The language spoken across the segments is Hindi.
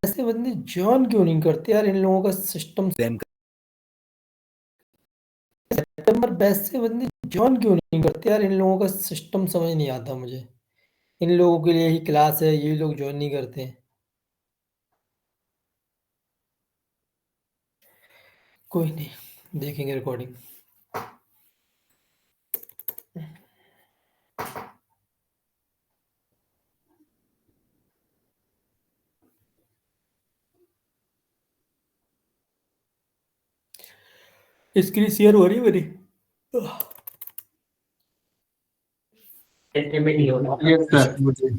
ऐसे बंदे जॉइन क्यों नहीं करते यार, इन लोगों का सिस्टम। रैम सितंबर बैच से बंदे जॉइन क्यों नहीं करते यार, इन लोगों का सिस्टम समझ नहीं आता मुझे। इन लोगों के लिए ही क्लास है, ये लोग जॉइन नहीं करते हैं। कोई नहीं, देखेंगे रिकॉर्डिंग। स्क्रीन शेयर हो रही है मेरी? यस सर मुझे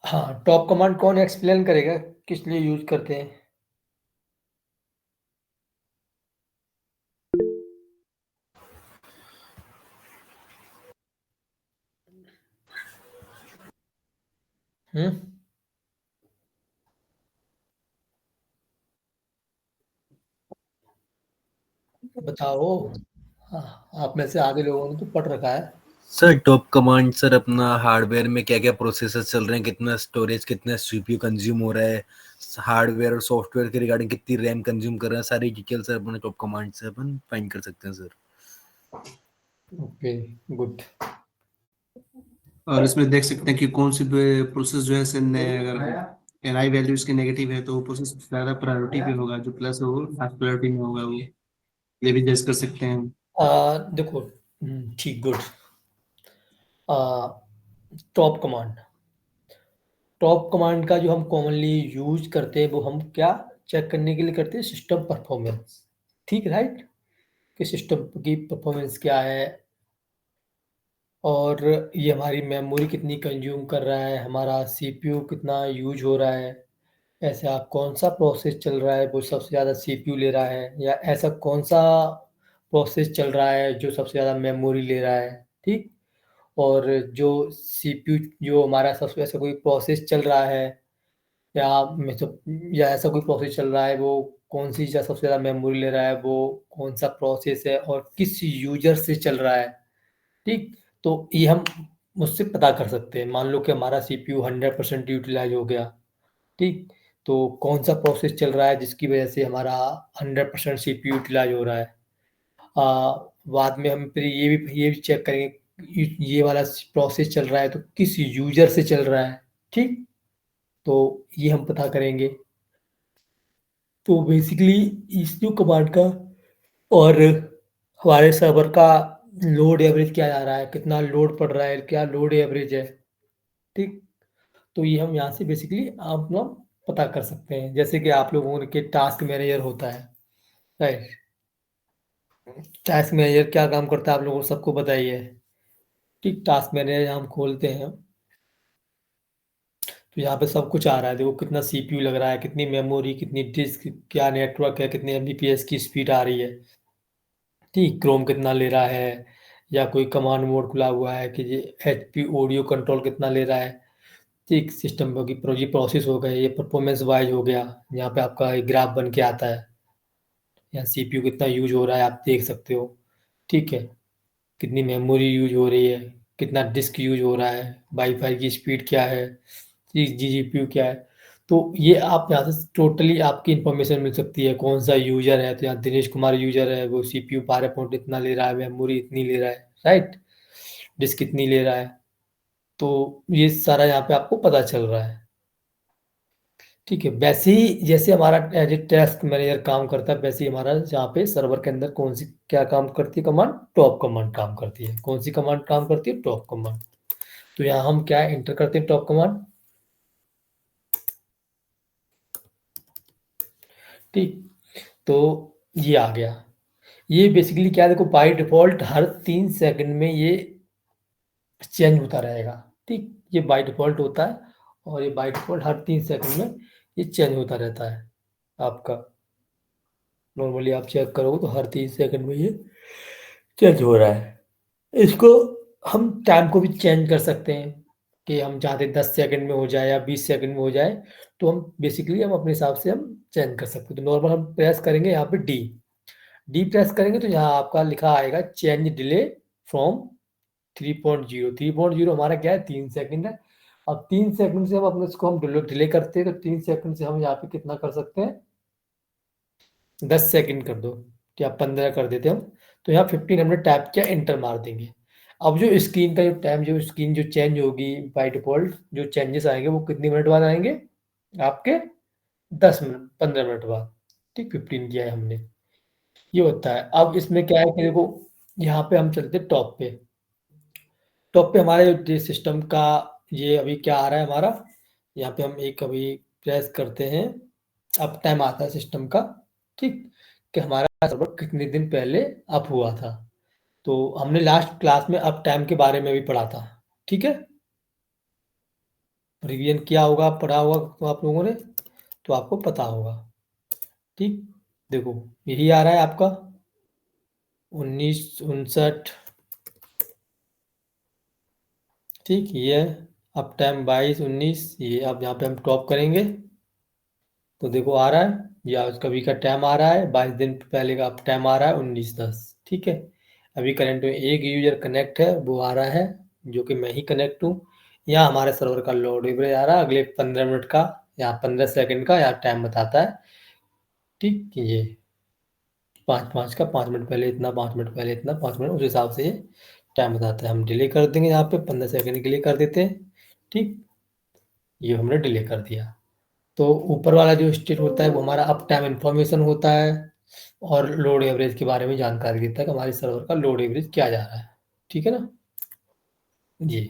हाँ, टॉप कमांड कौन एक्सप्लेन करेगा, किस लिए यूज करते हैं? हम्म, बताओ। हाँ, आप में से आधे लोगों ने तो पढ़ रखा है। सर टॉप कमांड सर अपना हार्डवेयर में क्या क्या प्रोसेसर चल रहे हैं, कितना स्टोरेज, कितना सीपीयू कंज्यूम हो रहा है, हार्डवेयर और सॉफ्टवेयर के रिगार्डिंग कितनी रैम कंज्यूम कर रहा है, सारी डिटेल सर अपने टॉप कमांड से अपन फाइंड कर सकते हैं सर। Okay, good. और इसमें देख सकते हैं कि कौन सी प्रोसेस जो है से अगर एन आई वैल्यू इसकी नेगेटिव है तो वो प्रोसेस ज्यादा प्रायोरिटी पे होगा, जो प्लस है वो हाफ प्रायोरिटी में होगा, वो ये भी जज कर सकते हैं। देखो, ठीक, good. Top command, top command का जो हम कॉमनली यूज करते हैं वो हम क्या चेक करने के लिए करते हैं? System performance. ठीक, राइट। कि सिस्टम की परफॉर्मेंस क्या है, और ये हमारी मेमोरी कितनी कंज्यूम कर रहा है, हमारा सीपीयू कितना यूज हो रहा है, ऐसा कौन सा प्रोसेस चल रहा है वो सबसे ज़्यादा सीपीयू ले रहा है, या ऐसा कौन सा प्रोसेस चल रहा है जो सबसे ज़्यादा मेमोरी ले रहा है। ठीक। और जो सीपीयू, जो हमारा सबसे ऐसा कोई प्रोसेस चल रहा है, या मतलब या ऐसा कोई प्रोसेस चल रहा है वो कौन सी चीज़ सबसे ज़्यादा मेमोरी ले रहा है, वो कौन सा प्रोसेस है और किस यूजर से चल रहा है। ठीक। तो ये हम मुझसे पता कर सकते हैं। मान लो कि हमारा सीपीयू 100% यूटिलाइज हो गया। ठीक। तो कौन सा प्रोसेस चल रहा है जिसकी वजह से हमारा 100% सीपीयू यूटिलाइज हो रहा है। बाद में हम फिर ये भी चेक करेंगे, ये वाला प्रोसेस चल रहा है तो किस यूजर से चल रहा है। ठीक। तो ये हम पता करेंगे। तो बेसिकली इस जो कमांड का, और हमारे सर्वर का लोड एवरेज क्या जा रहा है, कितना लोड पड़ रहा है, क्या लोड एवरेज है। ठीक। तो ये हम यहाँ से बेसिकली आप लोग पता कर सकते हैं। जैसे कि आप लोगों के टास्क मैनेजर होता है, राइट। टास्क मैनेजर क्या काम करता है आप लोगों को सबको बताइए। ठीक। टास्क मैनेजर हम खोलते हैं तो यहाँ पे सब कुछ आ रहा है। देखो कितना सीपीयू लग रहा है, कितनी मेमोरी, कितनी डिस्क, क्या नेटवर्क है, कितने एमबीपीएस की स्पीड आ रही है। ठीक। क्रोम कितना ले रहा है, या कोई कमांड मोड खुला हुआ है कि ये एचपी ऑडियो कंट्रोल कितना ले रहा है। ठीक। सिस्टम की प्रोसेस हो गए, ये परफॉर्मेंस वाइज हो गया। यहाँ पे आपका एक ग्राफ बन के आता है, यहाँ सीपीयू कितना यूज हो रहा है आप देख सकते हो। ठीक है। कितनी मेमोरी यूज हो रही है, कितना डिस्क यूज हो रहा है, वाईफाई की स्पीड क्या है, जीजीपीयू क्या है। तो ये आप यहाँ से टोटली आपकी इंफॉर्मेशन मिल सकती है। कौन सा यूजर है, तो यहाँ दिनेश कुमार यूजर है, वो सीपीयू 12 पॉइंट इतना ले रहा है, मेमोरी इतनी ले रहा है, राइट। डिस्क कितनी ले रहा है। तो ये सारा यहाँ पे आपको पता चल रहा है। ठीक है। वैसे ही जैसे हमारा एज ए टास्क मैनेजर काम करता है, वैसे ही हमारा यहाँ पे सर्वर के अंदर कौन सी क्या काम करती है कमांड? टॉप कमांड काम करती है। कौन सी कमांड काम करती है? Top command. तो यहाँ हम क्या एंटर करते हैं? Top command. ठीक। तो ये आ गया। ये बेसिकली क्या है, देखो बाय डिफॉल्ट हर 3 सेकंड में ये चेंज होता रहेगा। ठीक। ये बाय डिफॉल्ट होता है, और ये बाय डिफॉल्ट हर 3 सेकंड में ये चेंज होता रहता है आपका। नॉर्मली आप चेक करोगे तो हर 3 सेकंड में ये चेंज हो रहा है। इसको हम टाइम को भी चेंज कर सकते हैं। कि हम चाहते 10 सेकंड में हो जाए या 20 सेकंड में हो जाए, तो हम बेसिकली हम अपने हिसाब से हम चेंज कर सकते हैं। तो नॉर्मल हम प्रेस करेंगे यहाँ पे डी प्रेस करेंगे तो यहाँ आपका लिखा आएगा चेंज डिले फ्रॉम 3.0। 3.0 हमारा क्या है, 3 सेकंड है। अब 3 सेकंड से हम अपने इसको हम डिले करते हैं, तो 3 सेकंड से हम यहाँ पे कितना कर सकते हैं, 10 सेकंड कर दो, क्या 15 कर देते हम, तो यहाँ 15 हमने टाइप किया, एंटर मार देंगे। अब जो स्क्रीन का जो टाइम, जो स्क्रीन जो चेंज होगी बाय डिफॉल्ट, जो चेंजेस आएंगे वो कितनी मिनट बाद आएंगे आपके, 10 मिनट 15 मिनट बाद। ठीक, 15 किया है हमने, ये होता है। अब इसमें क्या है कि देखो यहाँ पे हम चलते टॉप पे। टॉप पे हमारे जो सिस्टम का ये अभी क्या आ रहा है हमारा, यहाँ पे हम एक अभी प्रेस करते हैं, अप टाइम आता है सिस्टम का। ठीक, कि हमारा सर्वर कितने दिन पहले अप हुआ था। तो हमने लास्ट क्लास में अप टाइम के बारे में भी पढ़ा था। ठीक है, रिवीजन किया होगा, पढ़ा होगा तो आप लोगों ने, तो आपको पता होगा। ठीक, देखो यही आ रहा है आपका 1959। ठीक, ये अप टाइम 22-19, ये अब यहाँ पे हम टॉप करेंगे तो देखो आ रहा है, या कभी का टाइम आ रहा है 22 दिन पहले का अप टाइम आ रहा है 19-10। ठीक है, अभी करंट में एक यूजर कनेक्ट है, वो आ रहा है जो कि मैं ही कनेक्ट हूँ। यहाँ हमारे सर्वर का लोड एवरेज आ रहा है अगले 15 मिनट का, यहाँ 15 सेकंड का यहाँ टाइम बताता है। ठीक, ये 5-5 का, 5 मिनट पहले इतना, 5 मिनट पहले इतना, 5 मिनट, उस हिसाब से ये टाइम बताता है। हम डिले कर देंगे, यहाँ पे 15 सेकंड के लिए कर देते हैं। ठीक, ये हमने डिले कर दिया। तो ऊपर वाला जो स्टेट होता है वो हमारा अप टाइम इंफॉर्मेशन होता है, और लोड एवरेज के बारे में जानकारी देता है कि हमारे सर्वर का लोड एवरेज क्या जा रहा है। ठीक है ना जी।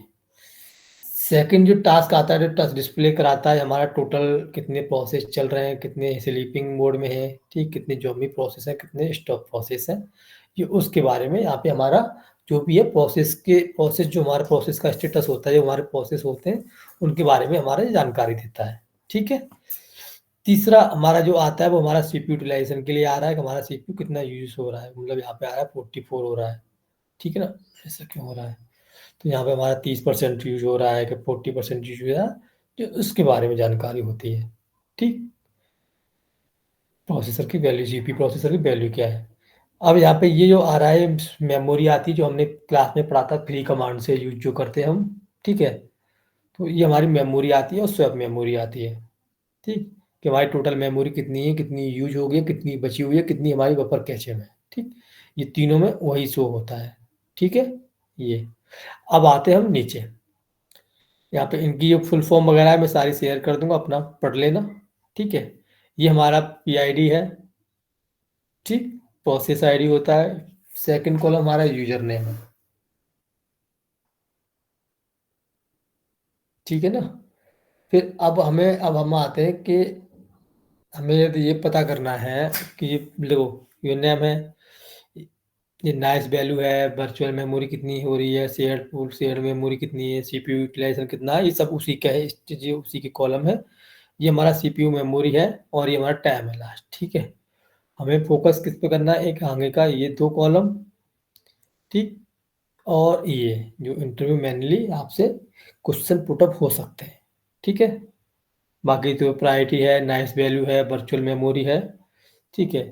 सेकंड जो टास्क आता है, जो टास्क डिस्प्ले कराता है हमारा टोटल कितने प्रोसेस चल रहे हैं, कितने स्लीपिंग मोड में है, ठीक, कितने जॉम्बी प्रोसेस है, कितने स्टॉप प्रोसेस है, ये उसके बारे में यहाँ पे हमारा जो भी है प्रोसेस जो हमारे प्रोसेस का स्टेटस होता है, जो हमारे प्रोसेस होते हैं उनके बारे में हमारा जानकारी देता है। ठीक है, तीसरा हमारा जो आता है वो हमारा सीपीयू यूटिलाइजेशन के लिए आ रहा है कि हमारा सीपीयू कितना यूज हो रहा है, मतलब यहाँ पे आ रहा है 44 हो रहा है। ठीक है ना, ऐसा क्यों हो रहा है, तो यहाँ पे हमारा 30% यूज हो रहा है कि 40% यूज हो रहा है, जो उसके बारे में जानकारी होती है। ठीक, प्रोसेसर की वैल्यू, जीपी प्रोसेसर की वैल्यू क्या है। अब यहाँ पे ये जो आ रहा है मेमोरी आती है, जो हमने क्लास में पढ़ा था, 3 कमांड से यूज जो करते हैं हम। ठीक है, तो ये हमारी मेमोरी आती है और स्वैप मेमोरी आती है। ठीक, कि हमारी टोटल मेमोरी कितनी है, कितनी यूज हो गई है, कितनी बची हुई है, कितनी हमारी बफर कैचे में। ठीक, ये तीनों में वही शो होता है। ठीक है, ये अब आते हैं हम नीचे, यहाँ पे इनकी जो फुल फॉर्म वगैरह है मैं सारी शेयर कर दूंगा, अपना पढ़ लेना। ठीक है, ये हमारा पीआईडी है। ठीक, प्रोसेस आईडी होता है। सेकंड कॉलम हमारा यूजर नेम है। ठीक है ना, फिर अब हम आते हैं कि हमें ये पता करना है कि ये देखो, ये नेम है, ये नाइस वैल्यू है, वर्चुअल मेमोरी कितनी हो रही है, शेयर्ड पूल शेयर्ड मेमोरी कितनी है, सीपीयू यूटिलाइजेशन कितना है, ये सब उसी का है, ये उसी के कॉलम है। ये हमारा सीपीयू मेमोरी है और ये हमारा टाइम है लास्ट। ठीक है, हमें फोकस किस पे करना है, एक आगे का ये 2 कॉलम। ठीक, और ये जो इंटरव्यू मैनुअली आपसे क्वेश्चन पुटअप हो सकते हैं। ठीक है, बाकी तो प्रायोरिटी है, नाइस वैल्यू है, वर्चुअल मेमोरी है। ठीक है,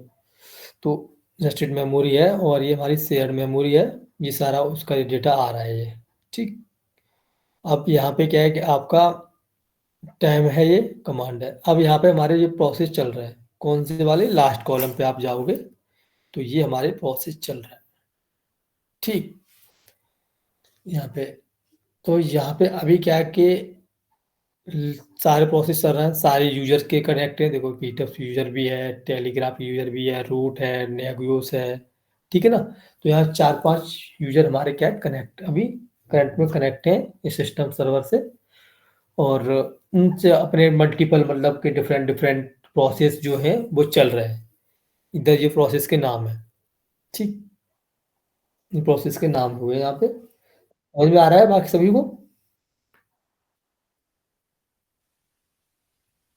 तो रजिस्टर्ड मेमोरी है और ये हमारी शेयर्ड मेमोरी है, ये सारा उसका डेटा आ रहा है ये। ठीक, अब यहाँ पे क्या है कि आपका टाइम है, ये कमांड है। अब यहाँ पे हमारे ये प्रोसेस चल रहा है, कौन से वाले, लास्ट कॉलम पे आप जाओगे तो ये हमारे प्रोसेस चल रहा है। ठीक, यहाँ पे तो यहाँ पे अभी क्या है कि सारे प्रोसेस चल रहे हैं, सारे यूजर के कनेक्ट है। देखो पीटअप यूजर भी है, टेलीग्राफ यूजर भी है, रूट है, नेगियोस है। ठीक है ना, तो यहाँ 4-5 यूजर हमारे क्या है कनेक्ट, अभी करंट में कनेक्ट है इस सिस्टम सर्वर से, और उनसे अपने मल्टीपल मतलब के डिफरेंट डिफरेंट प्रोसेस जो है वो चल रहे हैं। इधर ये प्रोसेस के नाम है। ठीक, इन प्रोसेस के नाम हुए यहाँ पे, समझ में आ रहा है बाकी सभी को।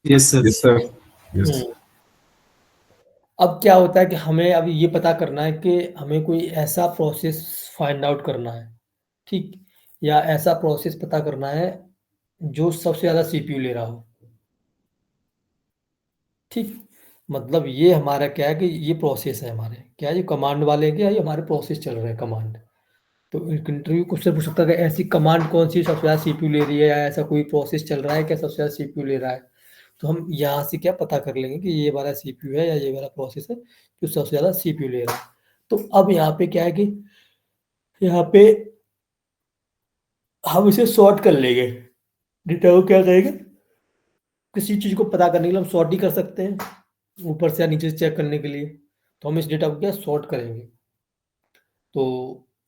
Yes sir. Yes, sir. Yes. हम्म। अब क्या होता है कि हमें अभी ये पता करना है कि हमें कोई ऐसा प्रोसेस फाइंड आउट करना है। ठीक, या ऐसा प्रोसेस पता करना है जो सबसे ज़्यादा सीपीयू ले रहा हो। ठीक, मतलब ये हमारा क्या है कि ये प्रोसेस है हमारे, क्या है ये कमांड वाले के, ये हमारे प्रोसेस चल रहे हैं कमांड। तो इंटरव्यू क्वेश्चन पूछ सकता है कि ऐसी कमांड कौन सी सबसे ज़्यादा सीपीयू ले रही है, या ऐसा कोई प्रोसेस चल रहा है क्या सबसे ज़्यादा सीपीयू ले रहा है। तो हम यहाँ से क्या पता कर लेंगे कि ये वाला सीपीयू है या ये वाला प्रोसेस है जो सबसे ज़्यादा सीपीयू ले रहा है। तो अब यहाँ पे क्या है कि यहाँ पे हम इसे सॉर्ट कर लेंगे, डेटा को क्या करेंगे, किसी चीज़ को पता करने के लिए हम सॉर्ट ही कर सकते हैं ऊपर से या नीचे से चेक करने के लिए। तो हम इस डेटा को क्या सॉर्ट करेंगे। तो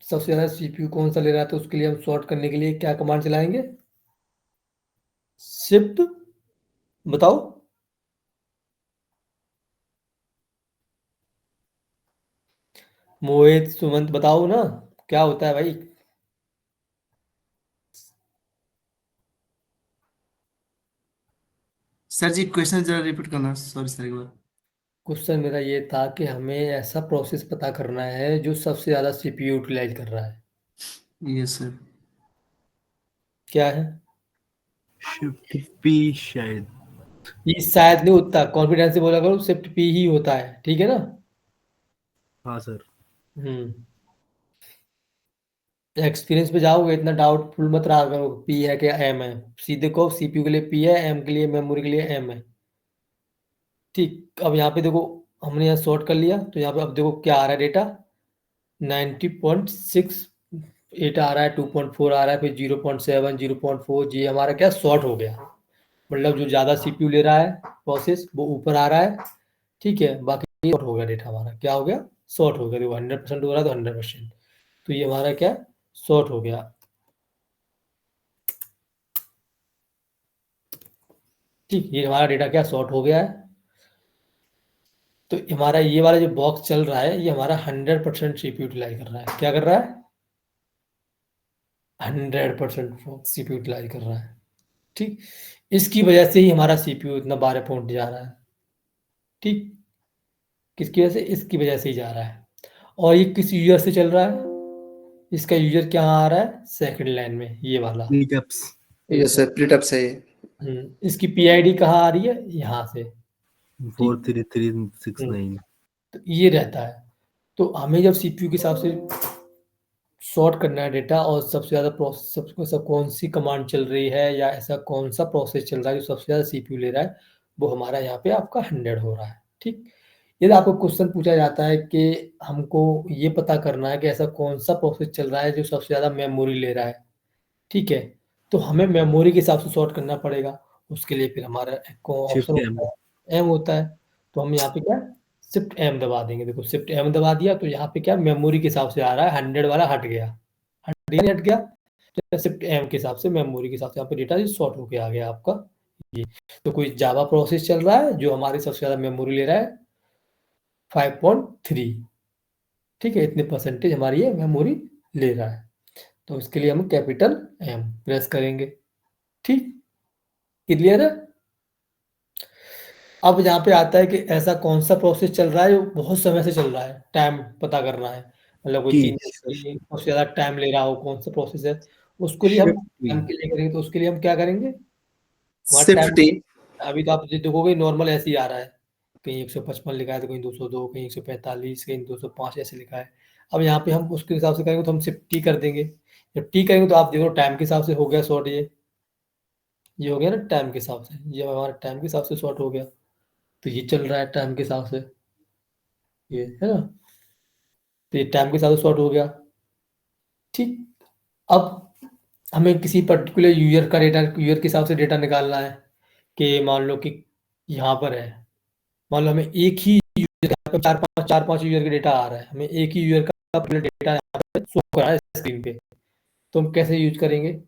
सबसे ज़्यादा सीपीयू कौन सा ले रहा है, तो उसके लिए हम सॉर्ट करने के लिए क्या कमांड चलाएंगे, शिफ्ट, बताओ। मोहित सुमंत बताओ ना, क्या होता है भाई। सर जी क्वेश्चन जरा रिपीट करना, सॉरी सर एक बार। क्वेश्चन मेरा ये था कि हमें ऐसा प्रोसेस पता करना है जो सबसे ज़्यादा सीपीयू यूटिलाइज कर रहा है। Yes sir. क्या है शिफ्ट पी शायद। ये, शायद नहीं होता, कॉन्फिडेंस से बोला करो, शिफ्ट पी ही होता है, ठीक है ना। हाँ सर। हम्म, एक्सपीरियंस पे जाओगे इतना डाउटफुल मत रहा करो, पी है क्या एम है, सीधे कहो सीपीयू के लिए पी है, एम के लिए, मेमोरी के लिए एम है। ठीक, अब यहाँ पे देखो हमने यहाँ सॉर्ट कर लिया, तो यहाँ पे अब देखो क्या आ रहा है डेटा, 90.68 आ रहा है, 2.4 आ रहा है, फिर 0.7, 0.4, जी हमारा क्या सॉर्ट हो गया। मतलब जो ज़्यादा सीपीयू ले रहा है प्रोसेस वो ऊपर आ रहा है, ठीक है, बाकी सॉर्ट हो गया डेटा हमारा, क्या हो गया, सॉर्ट हो गया। देखो 100% हो रहा है तो 100%, तो ये हमारा क्या सॉर्ट हो गया। ठीक, ये हमारा डेटा क्या सॉर्ट हो गया है। तो हमारा ये वाला जो बॉक्स चल रहा है ये हमारा 100% सीपीयू यूटिलाइज कर रहा है, क्या कर रहा है, 100% सीपीयू यूटिलाइज कर रहा है। ठीक, इसकी वजह से ही हमारा सीपीयू इतना 12 पॉइंट जा रहा है। ठीक, किसकी वजह से, इसकी वजह से ही जा रहा है। और ये किस यूजर से चल रहा है, इसका यूजर क्या आ रहा है, सेकंड लाइन में ये वाला। मीटअप्स। यस सर, प्रीटअप से। इसकी पीआईडी कहाँ आ रही है, यहाँ से। ठीक, 43369। तो ये रहता है। तो हमें जब सीपीयू के हिसाब से सॉर्ट करना है डेटा, और सबसे ज़्यादा प्रोसेस सब कौन सी कमांड चल रही है, या ऐसा कौन सा प्रोसेस चल रहा है जो सबसे ज़्यादा सीपीयू ले रहा है, वो हमारा यहाँ पे आपका 100 हो रहा है। ठीक, यदि आपको क्वेश्चन पूछा जाता है कि हमको ये पता करना है कि ऐसा कौन सा प्रोसेस चल रहा है जो सबसे ज़्यादा मेमोरी ले रहा है, ठीक है, तो हमें मेमोरी के हिसाब से सॉर्ट करना पड़ेगा। उसके लिए फिर हमारा एक ऑप्शन शिफ्ट एम। होता है, एम होता है। तो हम यहाँ पे क्या शिफ्ट एम दबा देंगे। देखो शिफ्ट एम दबा दिया तो यहाँ पे क्या मेमोरी के हिसाब से आ रहा है, 100 वाला हट गया, हट गया। तो शिफ्ट एम के हिसाब से, मेमोरी के हिसाब से यहाँ पे डेटा सॉर्ट होके आ गया आपका ये। तो कोई जावा प्रोसेस चल रहा है जो हमारी सबसे ज़्यादा मेमोरी ले रहा है 5.3, ठीक है, इतने परसेंटेज हमारी ये मेमोरी ले रहा है। तो इसके लिए हम कैपिटल एम प्रेस करेंगे। ठीक, क्लियर है। अब यहाँ पे आता है कि ऐसा कौन सा प्रोसेस चल रहा है जो बहुत समय से चल रहा है, टाइम पता करना है, मतलब कोई की। चीज़ सबसे ज़्यादा टाइम ले रहा हो, कौन सा प्रोसेस है, उसके लिए हम शिफ्ट पी। टाइम के लिए करेंगे। तो उसके लिए हम क्या करेंगे, हमारा टाइम, सेफ्टी। अभी तो आप देखोगे नॉर्मल ऐसे ही आ रहा है, कहीं 155 लिखा है तो कहीं 202, कहीं 145, कहीं 205 ऐसे लिखा है। अब यहाँ पे हम उसके हिसाब से करेंगे तो हम सिर्फ टी कर देंगे। जब टी करेंगे तो आप देखो टाइम के हिसाब से हो गया शॉर्ट, ये हो गया ना टाइम के हिसाब से, ये हमारा टाइम के हिसाब से शॉर्ट हो गया। तो ये चल रहा है टाइम के हिसाब से, ये है ना, तो ये टाइम के हिसाब से शॉर्ट हो गया। ठीक, अब हमें किसी पर्टिकुलर यूजर का डेटा, यूजर के हिसाब से डेटा निकालना है, कि मान लो कि यहाँ पर है, मान लो हमें एक ही यूजर का चार पांच यूजर का डेटा आ रहा है, हमें एक ही यूजर का डेटा यहाँ पे शो कर रहा है स्क्रीन पे, तो हम कैसे यूज करेंगे,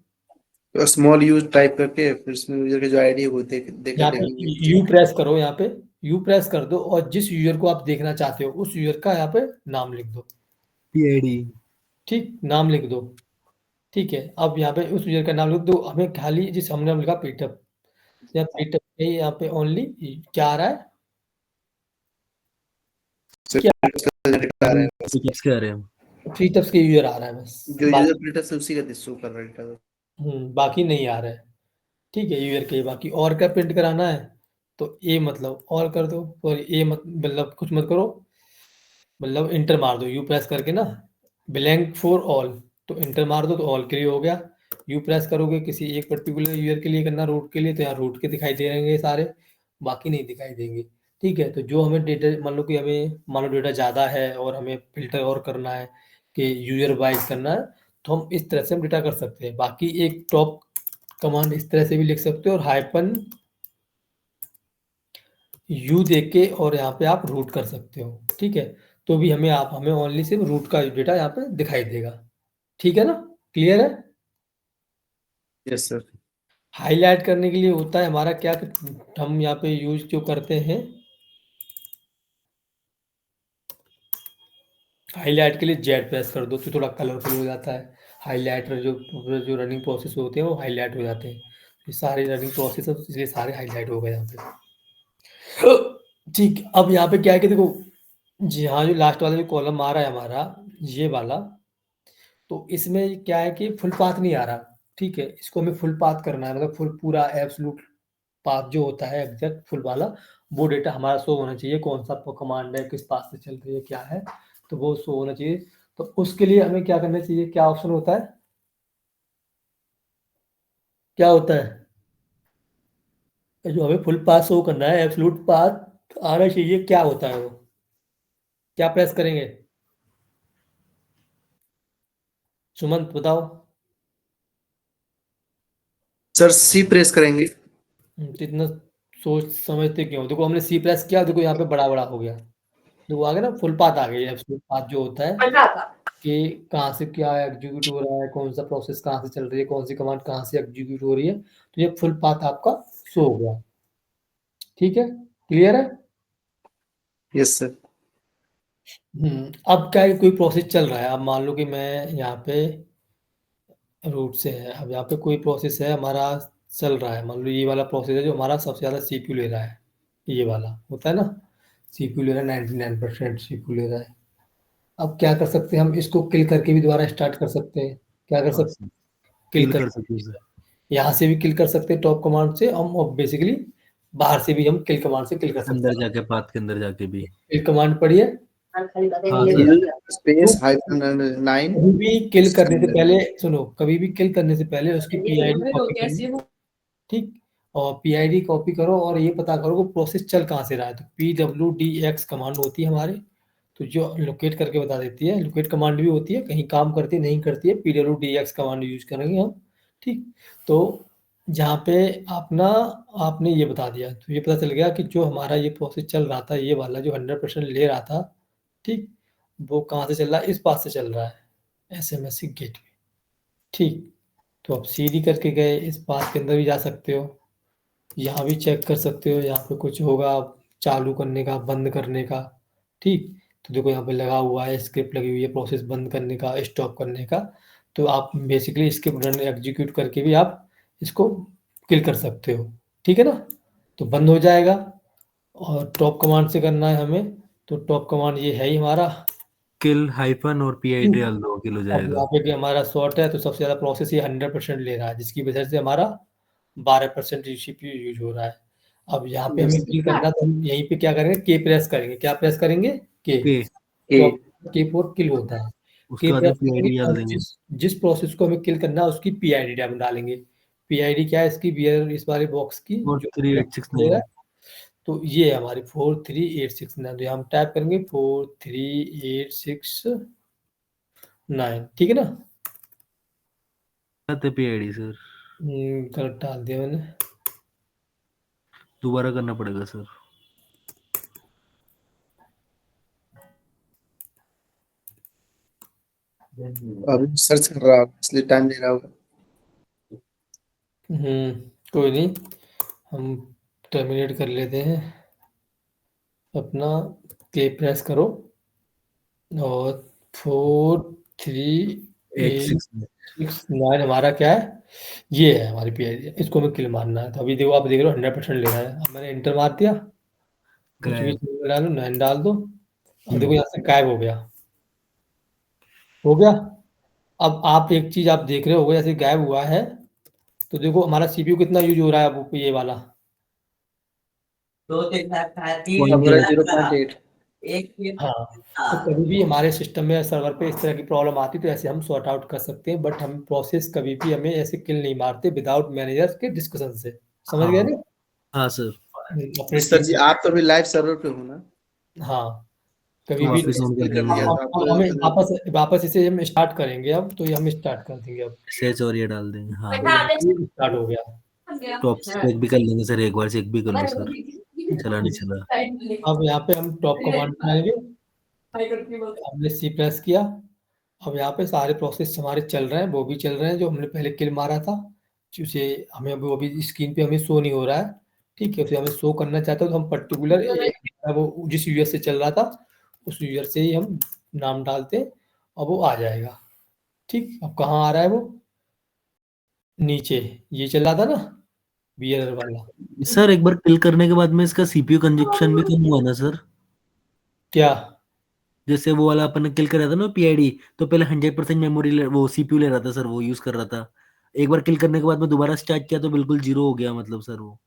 स्मॉल यूज टाइप करके फिर इसमें यूजर की जो आईडी है वो देकर यहाँ पे देखेंगे। यू प्रेस करो, यहाँ पे यू प्रेस कर दो, और जिस यूजर को आप देखना चाहते हो उस यूजर का यहाँ पे नाम लिख दो। पीआईडी। ठीक, नाम लिख दो। ठीक है, अब यहाँ पे उस यूजर का नाम लिख दो, हमें खाली जिस हमने लिखा पीटअप, या पीटअप पे यहाँ पे ओनली क्या आ रहा है, क्या जनरेट आ रहा है बस। मीटअप्स के आ रहे हैं। पीटअप्स के यूजर आ रहा है बस, जो यूजर बाकी प्रीटअप से उसी का शो कर रहा है। बाकी नहीं आ रहा है। ठीक है, यूयर के बाकी और क्या प्रिंट कराना है तो ए मतलब और कर दो, और ए मतलब कुछ मत करो, मतलब इंटर मार दो यू प्रेस करके ना, ब्लैंक फॉर ऑल, तो इंटर मार दो तो ऑल के लिए हो गया। यू प्रेस करोगे किसी एक पर्टिकुलर ईयर के लिए करना, रूट के लिए, तो यहाँ रूट के दिखाई दे रहेंगे सारे, बाकी नहीं दिखाई देंगे। ठीक है, तो जो हमें डेटा मान लो डेटा ज़्यादा है और हमें फिल्टर और करना है कि यूजर वाइज करना है, तो हम इस तरह से हम डेटा कर सकते हैं। बाकी एक टॉप कमांड इस तरह से भी लिख सकते हो, और हाइपन यू देख के और यहाँ पे आप रूट कर सकते हो। ठीक है, तो भी हमें ओनली सिर्फ रूट का डेटा यहाँ पे दिखाई देगा। ठीक है ना, क्लियर है? Yes sir. हाईलाइट करने के लिए होता है हमारा क्या, हम यहाँ पे यूज जो करते हैं, हाईलाइट के लिए जेड प्रेस कर दो तो थोड़ा कलरफुल हो जाता है। हाईलाइटर जो रनिंग प्रोसेस होते हैं वो हाईलाइट हो जाते हैं। ये सारे रनिंग प्रोसेस है, तो इसलिए सारे हाईलाइट हो गए यहाँ पे। ठीक, अब यहाँ पे क्या है कि देखो, जी हाँ, जो लास्ट वाला जो कॉलम आ रहा है हमारा, ये वाला, तो इसमें क्या है कि फुल पाथ नहीं आ रहा। ठीक है, इसको हमें फुल पाथ करना है, मतलब फुल पूरा एब्सोल्यूट पाथ जो होता है एग्जैक्ट फुल वाला, वो डेटा हमारा शो होना चाहिए, कौन सा कमांड है, किस पाथ से चल रही है, क्या है, तो वो शो होना चाहिए। तो उसके लिए हमें क्या करना चाहिए, क्या ऑप्शन होता है, क्या होता है, जो हमें फुल पाथ शो करना है, एब्सोल्यूट पाथ आना चाहिए, क्या होता है वो, क्या प्रेस करेंगे, सुमंत बताओ। सर सी प्रेस करेंगे। तो इतना सोच समझते क्यों, देखो हमने सी प्रेस किया, देखो यहाँ पे बड़ा बड़ा हो गया, देखो आ गया ना, फुल पाथ आ गई, एब्सोल्यूट पाथ जो होता है कि कहाँ से क्या एग्जीक्यूट हो रहा है, कौन सा प्रोसेस कहाँ से चल रही है, कौन सी कमांड कहाँ से एग्जीक्यूट हो रही है, तो ये फुल पाथ आपका शो हो गया। ठीक है, क्लियर है? Yes sir. अब क्या है, कोई प्रोसेस चल रहा है, अब मान लो कि मैं यहाँ पे रूट से है, अब यहाँ पे कोई प्रोसेस है हमारा चल रहा है, मान लो ये वाला प्रोसेस है जो हमारा सबसे ज़्यादा सीपीयू ले रहा है, ये वाला होता है ना, सीपीयू ले रहा है, 99% सीपीयू ले रहा है। अब क्या कर सकते हैं, हम इसको किल करके भी दोबारा स्टार्ट कर सकते हैं। क्या कर हाँ सकते सर, हैं, किल किल कर कर सकते सकते हैं हैं, सर। यहाँ से भी किल कर सकते हैं टॉप कमांड से हम, और बेसिकली बाहर से भी हम किल कमांड से किल कर सकते अंदर हैं। जाके पाथ के अंदर जाके भी। किल कमांड पढ़िए, हाँ सर। किल स्पेस तो हाइफन 9। कभी भी किल करने से पहले सुनो, कभी भी किल करने से पहले उसकी पीआईडी कॉपी करो। ठीक, और पीआईडी कॉपी करो और ये पता करो वो प्रोसेस चल कहाँ से रहा है, तो PWDX कमांड होती है हमारे, तो जो लोकेट करके बता देती है, लोकेट कमांड भी होती है, कहीं काम करती है नहीं करती है, PWDX कमांड यूज करेंगे हम। ठीक, तो जहाँ पे आपने ये बता दिया, तो ये पता चल गया कि जो हमारा ये प्रोसेस चल रहा था, ये वाला जो 100% ले रहा था, ठीक, वो कहाँ से चल रहा है, इस पास से चल रहा है, SMSC गेट में। ठीक, तो आप सीडी करके गए, इस पाथ के अंदर भी जा सकते हो, यहाँ भी चेक कर सकते हो, यहाँ पे कुछ होगा चालू करने का, बंद करने का। ठीक, तो देखो यहाँ पे लगा हुआ है, स्क्रिप्ट लगी हुई है प्रोसेस बंद करने का, स्टॉप करने का, तो आप बेसिकली स्क्रिप्ट रन एग्जीक्यूट करके भी आप इसको किल कर सकते हो। ठीक है ना, तो बंद हो जाएगा। और टॉप कमांड से करना है हमें, तो टॉप कमांड ये है ही हमारा। किल हाइफन और PID डाल दो, किल हो अब यहाँ जाएगा। पे भी हमारा शॉर्ट है, तो सबसे ज़्यादा प्रोसेस ये 100% ले रहा है, जिसकी वजह से हमारा 12% CPU यूज हो रहा है। अब यहाँ पे यस हमें किल करना, तो हम यहीं पे क्या करेंगे, के प्रेस करेंगे, क्या प्रेस करेंगे, के, ओके, के। तो के फोर किल होता है। के उसके बाद प्रेस में करेंगे PID डाल और देंगे। जिस प्रोसेस को हमें किल करना है उसकी पीआईडी हम डालेंगे। पीआईडी क्या है इसकी, बियर इस वाले बॉक्स की और जो 3869। तो ये है हमारी 43869, तो यहाँ हम टाइप करेंगे 43869। ठीक है ना, आते PID सर, गलत डाल दिया मैंने। दोबारा करना पड़ेगा सर। अभी सर्च कर रहा हूँ इसलिए टाइम ले रहा होगा। कोई नहीं, हम टर्मिनेट कर लेते हैं अपना, के प्रेस करो और 869। 43869 हमारा क्या है, ये है हमारी पीआईडी, इसको हमें किल मारना है। तो अभी देखो, आप देख रहे हो 100% ले रहा है, अब मैंने इंटर मार दिया, कुछ भी गायब। डालो, 9 डाल दो, अब देखो हम्म। यहाँ से गायब हो गया, हो गया। अब आप एक चीज आप देख रहे हो, जैसे गायब हुआ है, तो देखो हमारा सीपीयू कितना यूज हो रहा है वो ये वाला, 0.8। हाँ। तो कभी भी हमारे सिस्टम में सर्वर पे इस तरह की प्रॉब्लम आती है तो ऐसे हम सॉर्ट आउट कर सकते हैं, बट हम प्रोसेस कभी भी हमें ऐसे किल नहीं मारते विदाउट मैनेजर के डिस्कशन से, समझ गए ना? हाँ सर। अपने सर टीम जी आप तो अभी लाइव सर्वर पे हो ना? हाँ, कभी तो भी वापस ऑन कर कर देंगे लिया सर। तो आप हमें वापस वापस इसे हम स्टार्ट करेंगे अब, तो ये हम स्टार्ट कर देंगे अब, सेच और ये डाल देंगे। हाँ, तो स्टार्ट हो गया। टॉप चेक भी कर लेंगे सर, एक बार चेक भी कर लो सर, चला नहीं चला। अब यहाँ पे हम टॉप कमांड पे आएंगे, हमने सी प्रेस किया। अब यहाँ पे सारे प्रोसेस हमारे चल रहे हैं, वो भी चल रहे हैं जो हमने पहले किल मारा था, उसे हमें अभी अभी स्क्रीन पे हमें शो नहीं हो रहा है। ठीक है, उसे हमें शो करना चाहते हो तो हम पर्टिकुलर वो जिस यूजर से चल रहा था उस यूजर से ही हम नाम डालते हैं और वो आ जाएगा। ठीक, अब कहाँ आ रहा है वो? नीचे ये चल रहा था ना बियर वाला। सर एक बार किल करने के बाद में इसका सीपीयू कंजक्शन भी कम हुआ ना सर? क्या? जैसे वो वाला अपन ने किल करा था ना पीआईडी, तो पहले 100% मेमोरी वो सीपीयू ले रहा था सर, वो यूज कर रहा था। एक बार किल करने के बाद में दोबारा स्टार्ट किया तो बिल्कुल जीरो हो गया मतलब सर वो।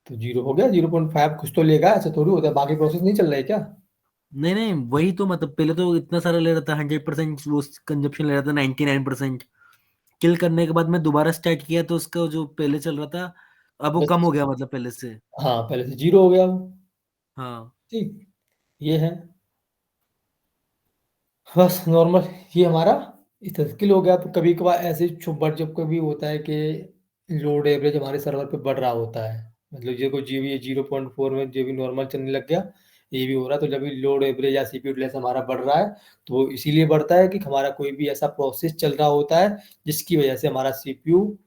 तो जीरो हो गया, 0.5 कुछ तो लेगा, ऐसा थोड़ी होता है, बाकी प्रोसेस नहीं चल रहा है क्या? नहीं नहीं, वही तो मतलब पहले तो इतना सारा ले रहा था, 100% वो कंजप्शन ले रहा था, 99%। किल करने के बाद में दोबारा स्टार्ट किया तो उसका जो पहले चल रहा था अब वो कम बस, हो गया मतलब पहले से। हाँ पहले से जीरो हो गया वो। हाँ। ठीक, ये है बस नॉर्मल, ये हमारा स्किल हो गया। तो कभी कभार ऐसे बट जब कभी होता है कि लोड एवरेज हमारे सर्वर पे बढ़ रहा होता है, मतलब ये कोई जीबी 0.4 में जो भी नॉर्मल चलने लग गया, ये भी हो रहा है। तो जब भी लोड एवरेज या सीपीयू यूटिलाइजेशन हमारा बढ़ रहा है तो वो इसीलिए बढ़ता है कि हमारा कोई भी ऐसा प्रोसेस चल रहा होता है जिसकी वजह से हमारा सीपीयू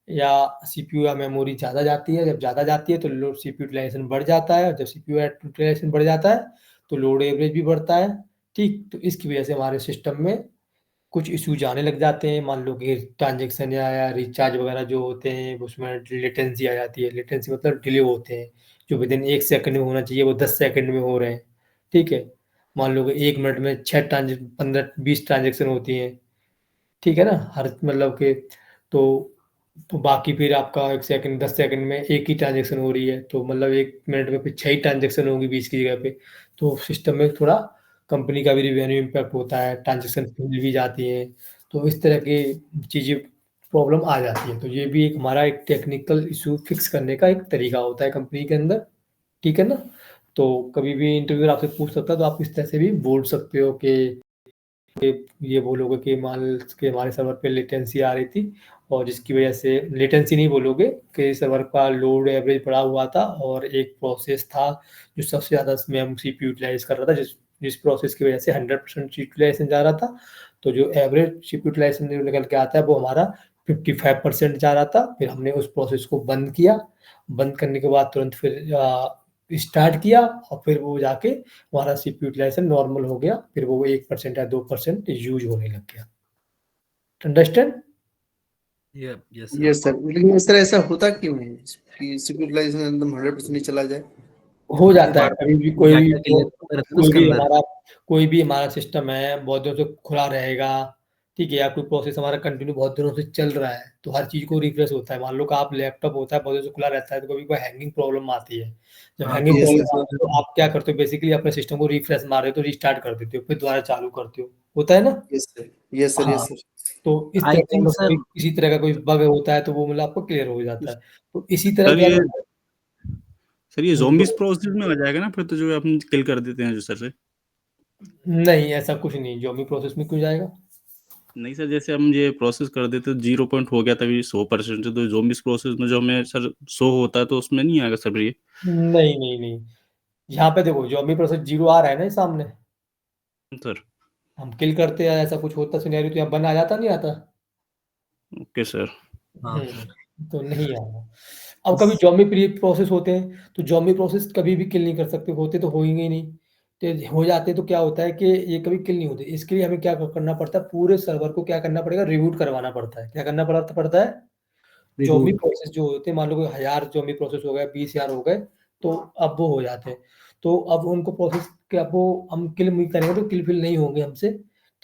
या मेमोरी ज़्यादा जाती है। जब ज़्यादा जाती है तो लोड सीपीयू यूटिलाइजेशन बढ़ जाता है, और जब सीपीयू यूटिलाइजेशन बढ़ जाता है तो लोड एवरेज भी बढ़ता है। ठीक, तो इसकी वजह से हमारे सिस्टम में कुछ इश्यूज आने लग जाते हैं। मान लो कि ट्रांजेक्शन या रिचार्ज वगैरह जो होते हैं उसमें लेटेंसी आ जाती है। लेटेंसी मतलब डिले होते हैं, जो विदिन 1 सेकंड में होना चाहिए वो 10 सेकंड में हो रहे हैं। ठीक है, मान लो कि 1 मिनट में 15-20 ट्रांजेक्शन होती हैं। ठीक है ना, हर मतलब के तो बाकी फिर आपका 1 सेकंड 10 सेकंड में एक ही ट्रांजेक्शन हो रही है, तो मतलब 1 मिनट में फिर 6 ही ट्रांजेक्शन होंगी 20 की जगह पे। तो सिस्टम में थोड़ा कंपनी का भी रिवेन्यू इम्पैक्ट होता है, ट्रांजेक्शन मिल भी जाती हैं, तो इस तरह की चीज़ें प्रॉब्लम आ जाती है। तो ये भी एक हमारा एक टेक्निकल इशू फिक्स करने का एक तरीका होता है कंपनी के अंदर। ठीक है ना? तो कभी भी इंटरव्यूअर आपसे पूछ सकता है तो आप इस तरह से भी बोल सकते हो कि ये बोलोगे कि मान के हमारे सर्वर पे लेटेंसी आ रही थी, और जिसकी वजह से लेटेंसी नहीं बोलोगे कि सर्वर का लोड एवरेज बढ़ा हुआ था और एक प्रोसेस था जो सबसे ज़्यादा इसमें सीपीयू यूटिलाइज कर रहा था, जिस जिस प्रोसेस की वजह से 100% यूटिलाइजेशन जा रहा था। तो जो एवरेज सीपीयू यूटिलाइजेशन जो निकल के आता है वो हमारा 55% जा रहा था। फिर हमने उस प्रोसेस को बंद किया, बंद करने के बाद तुरंत फिर स्टार्ट किया, और फिर वो जाके हमारा सीपीयू यूटिलाइजेशन नॉर्मल हो गया, फिर वो 1% या 2% यूज होने लग गया। Understand? Yes sir. Yes sir, लेकिन सर ऐसा होता क्यों है कि सीपीयू यूटिलाइजेशन एकदम 100% नहीं चला जाए? हो वो जाता है बार कभी भी, डाटा क्लियर रहता है ना उसके अंदर। कोई भी हमारा सिस्टम है बहुत दिनों से खुला रहेगा। ठीक है, या कोई प्रोसेस हमारा कंटिन्यू बहुत दिनों से चल रहा है तो हर चीज को रिफ्रेश होता है। मान लो कि आप लैपटॉप होता है बहुत दिनों से खुला रहता है तो कभी कोई हैंगिंग प्रॉब्लम आती है। जब हाँ हैंगिंग तो यस प्रॉब्लम सर। आती है तो आप क्या करते हो, बेसिकली अपने सिस्टम को रिफ्रेश मार रहे हो तो रिस्टार्ट कर देते हो, फिर दोबारा चालू करते हो, होता है ना? Yes sir. Yes sir. हाँ, यस सर। तो इस आई तरह का थिंक मतलब सर। कोई किसी तरह का कोई बग होता है तो वो मतलब आपको क्लियर हो जाता है। तो इसी तरह सर क्या ये करते सर ये हैं ज़ॉम्बीज़ प्रोसेस में आ जाएगा ना फिर तो, जो अपन किल कर देते हैं जो सर से? नहीं, ऐसा कुछ नहीं, जो भी प्रोसेस में क्यों जाएगा? नहीं सर, जैसे हम ये प्रोसेस कर देते तो 0 पॉइंट हो गया तभी 100% से, तो ज़ॉम्बीज़ प्रोसेस में जो हमें सर शो होता है तो उसमें नहीं आएगा सर ये? नहीं नहीं नहीं, यहाँ पे देखो जो अभी प्रोसेस जीरो आ रहा है ना ये सामने, सर। हम किल करते हैं, ऐसा कुछ होता सिनेरियो तो यहाँ बन आ जाता, नहीं आता? Okay sir. हाँ। तो नहीं आया। अब कभी जॉम्बी प्री प्रोसेस होते हैं तो जॉम्बी प्रोसेस कभी भी किल नहीं कर सकते, होते तो होंगे ही नहीं। तो हो जाते तो क्या होता है कि ये कभी किल नहीं होते। इसके लिए हमें क्या करना पड़ता है, पूरे सर्वर को क्या करना पड़ेगा, रिबूट करवाना पड़ता है। क्या करना पड़ता है? Zombie reboot. प्रोसेस जो होते हैं, मान लो कोई 1000 जॉम्बी प्रोसेस हो गए, 20,000 हो गए, तो अब वो हो जाते हैं। तो अब उनको प्रोसेस के अब वो हम किल नहीं करेंगे तो किल फिल नहीं होंगे हमसे।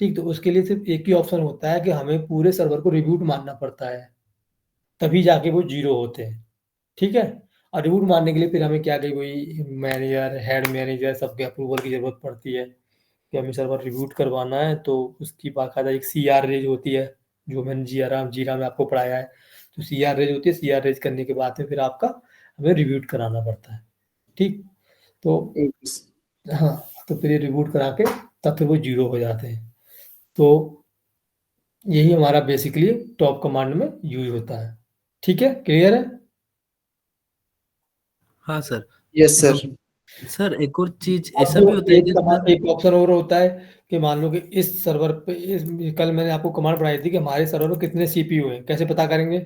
ठीक, तो उसके लिए सिर्फ एक ही ऑप्शन होता है कि हमें पूरे सर्वर को रिबूट मारना पड़ता है, तभी जाके वो 0 होते हैं, ठीक है? और रिबूट मारने के लिए फिर हमें क्या कही वही मैनेजर, हेड मैनेजर सबके अप्रूवल की ज़रूरत पड़ती है कि हमें सर्वर रिबूट करवाना है, तो उसकी बाकायदा एक सीआर रेज होती है, जो मैंने जीरा में आपको पढ़ाया है। तो सीआर रेज होती है, सीआर रेज करने के बाद में फिर आपका हमें रिबूट कराना पड़ता है, ठीक? तो हाँ, तो फिर ये रिबूट करा के तब फिर वो 0 हो जाते हैं। तो यही हमारा बेसिकली टॉप कमांड में यूज़ होता है, ठीक है? क्लियर है? हाँ सर। Yes sir. सर एक और चीज अब ऐसा जो भी होता है कि सर एक ऑप्शन और होता है कि मान लो कि इस सर्वर पे कल मैंने आपको कमांड पढ़ाई थी कि हमारे सर्वर में कितने सीपीयू हैं, कैसे पता करेंगे?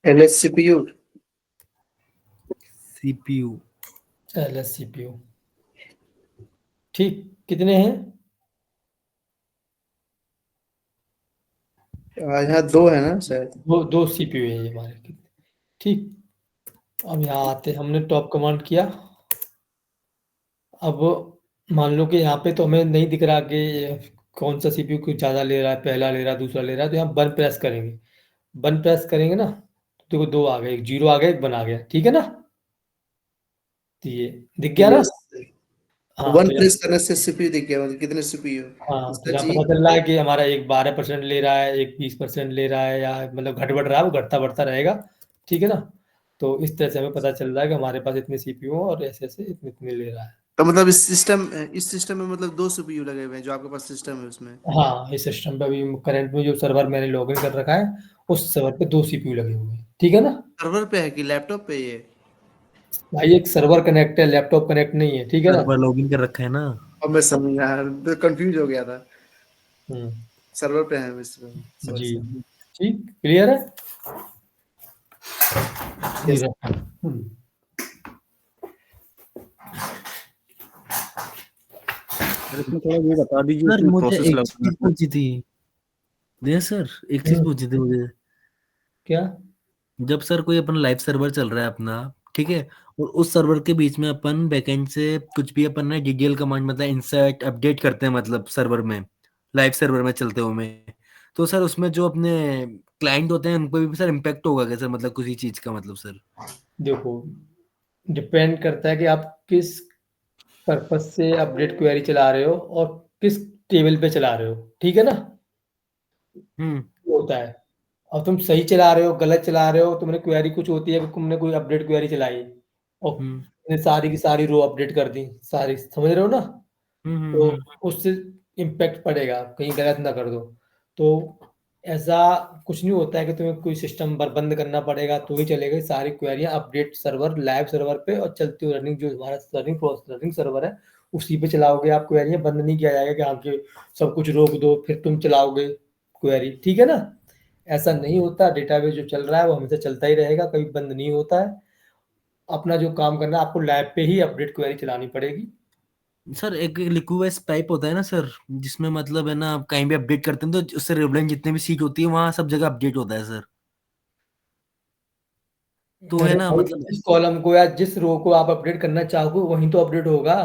LSCPU सीपीयू एलएस सीपीयू, ठीक? कितने हैं? यहाँ 2 है ना शायद। दो सीपीयू है ये हमारे, ठीक? अब यहाँ आते हमने टॉप कमांड किया। अब मान लो कि यहाँ पे तो हमें नहीं दिख रहा कि कौन सा सीपीयू कुछ ज़्यादा ले रहा है, पहला ले रहा है, दूसरा ले रहा है, तो यहाँ 1 प्रेस करेंगे। 1 प्रेस करेंगे ना, तो देखो 2 आ गए, एक 0 आ गया, एक 1 आ गया, ठीक है ना? तो ये दिख गया ना? यस हाँ, 1 तो प्रेस करने से CPU दिख गया, मतलब कितने CPU। हाँ, तो इसका यहाँ जी पता चल रहा है कि हमारा एक 12% ले रहा है, एक 20% ले रहा है, या मतलब घट बढ़ रहा है, वो घटता बढ़ता रहेगा, ठीक है ना? तो इस तरह से हमें पता चल रहा है कि हमारे पास इतने सीपीयू और ऐसे ऐसे इतने इतने ले रहा है। तो मतलब इस सिस्टम में मतलब 2 CPU लगे हुए हैं जो आपके पास सिस्टम है उसमें। हाँ, इस सिस्टम पे अभी करंट में जो सर्वर मैंने लॉगिन कर रखा है, उस सर्वर पे 2 सीपीयू लगे हुए हैं, ठीक है ना? सर्वर पे है कि लैपटॉप पे ये। भाई एक सर्वर कनेक्ट है, लैपटॉप कनेक्ट नहीं है, ठीक है ना? सर्वर लॉगिन कर रखा है ना। अब मैं समझा, तो कंफ्यूज हो गया था। हम्म, सर्वर पे है मिस्टर, सॉरी जी, सर। ठीक, क्लियर है? ये यस। रहा। सर इसमें थोड़ा ये बता दीजिए सर इसमें मुझे प्रोसेस एक लगाना चीज है। पूछी थी। दे सर, एक चीज पूछी थी मुझे। क्या? जब सर कोई अपन लाइव सर्वर चल रहा है अपना, ठीक है, और उस सर्वर के बीच में अपन बैकएंड से कुछ भी अपन ने डीडीएल कमांड मतलब इंसर्ट अपडेट करते हैं मतलब सर्वर में, लाइव सर्वर में चलते हुए में, तो सर उसमें जो अपने क्लाइंट होते हैं उन पर भी सर इम्पेक्ट होगा क्या सर, मतलब किसी चीज का मतलब सर। देखो, डिपेंड करता है कि आप किस पर्पज से अपडेट क्वेरी चला रहे हो और किस टेबल पे चला रहे हो, ठीक है ना? हम्म। ये होता है। और तुम सही चला रहे हो, गलत चला रहे हो, तुमने क्वेरी कुछ होती है कि तुमने कोई अपडेट क्वेरी चलाई और हम्म। तुमने सारी की सारी रो अपडेट कर दी, सारी, समझ रहे हो ना? हम्म। तो उससे इम्पैक्ट पड़ेगा, कहीं गलत ना कर दो। तो ऐसा कुछ नहीं होता है कि तुम्हें कोई सिस्टम बंद करना पड़ेगा तो ही चलेगा। सारी क्वेरियां अपडेट सर्वर, लाइव सर्वर पे और चलती हुई रनिंग, जो हमारा रनिंग सर्वर है उसी पे चलाओगे आप। क्वेरियां बंद नहीं किया जाएगा कि हाँ कि सब कुछ रोक दो फिर तुम चलाओगे क्वेरी, ठीक है ना? ऐसा नहीं होता। डेटाबेस जो चल रहा है वो हमेशा चलता ही रहेगा, कभी बंद नहीं होता है। अपना जो काम करना है आपको लैब पे ही अपडेट क्वेरी चलानी पड़ेगी। सर एक लिक्विड पाइप होता है ना सर, जिसमें मतलब है ना आप कहीं भी अपडेट करते हैं तो उससे रेवलेंट जितने भी सीट होती है वहां सब जगह अपडेट होता है सर, तो है अरे ना भाई, मतलब। जिस कॉलम को या जिस रो को आप अपडेट करना चाहोगे वहीं तो अपडेट होगा।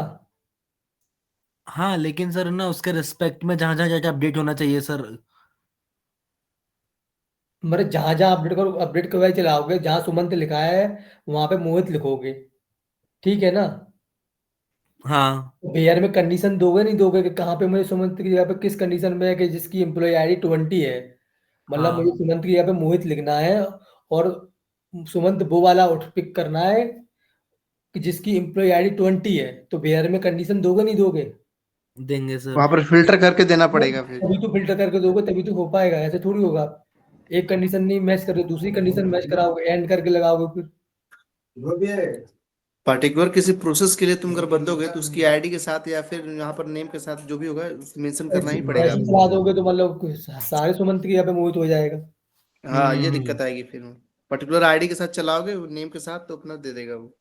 हाँ लेकिन सर ना उसके रिस्पेक्ट में जहां जहां जाके अपडेट होना चाहिए सर। मतलब जहां जहां अपडेट करवाई चलाओगे, जहां सुमंत लिखा है वहां पे मोहित लिखोगे, ठीक है ना? हाँ। बेयर में कंडीशन दोगे नहीं दोगे कि कहाँ पे मुझे सुमंत की जगह पे किस कंडीशन में है कि जिसकी एम्प्लॉय आईडी 20 है, मतलब मुझे हाँ सुमंत की जगह पे मोहित लिखना है और सुमंत वो वाला उठ पिक करना है कि जिसकी एम्प्लॉय आईडी 20 है, तो बेयर में कंडीशन दोगे नहीं दोगे? देंगे सर। वहां पर फिल्टर करके देना पड़ेगा फिर। तभी तो फिल्टर करके दोगे, तभी तो हो पाएगा, ऐसे थोड़ी होगा। एक कंडीशन नहीं मैच कर रहे दूसरी कंडीशन मैच कराओगे, एंड करके लगाओगे फिर। पर्टिकुलर किसी प्रोसेस के लिए तुम अगर बदलोगे तो उसकी आईडी के साथ या फिर यहाँ पर नेम के साथ जो भी होगा मेंशन करना ऐसे ही पड़ेगा ऐसे आपको। चला दोगे तो मतलब सारे सुमंत की यहाँ पे मोहित हो जाएगा। हाँ, ये दिक्कत आएगी फिर। पर्टिकुलर आईडी के साथ चलाओगे नेम के साथ तो अपना दे देगा वो।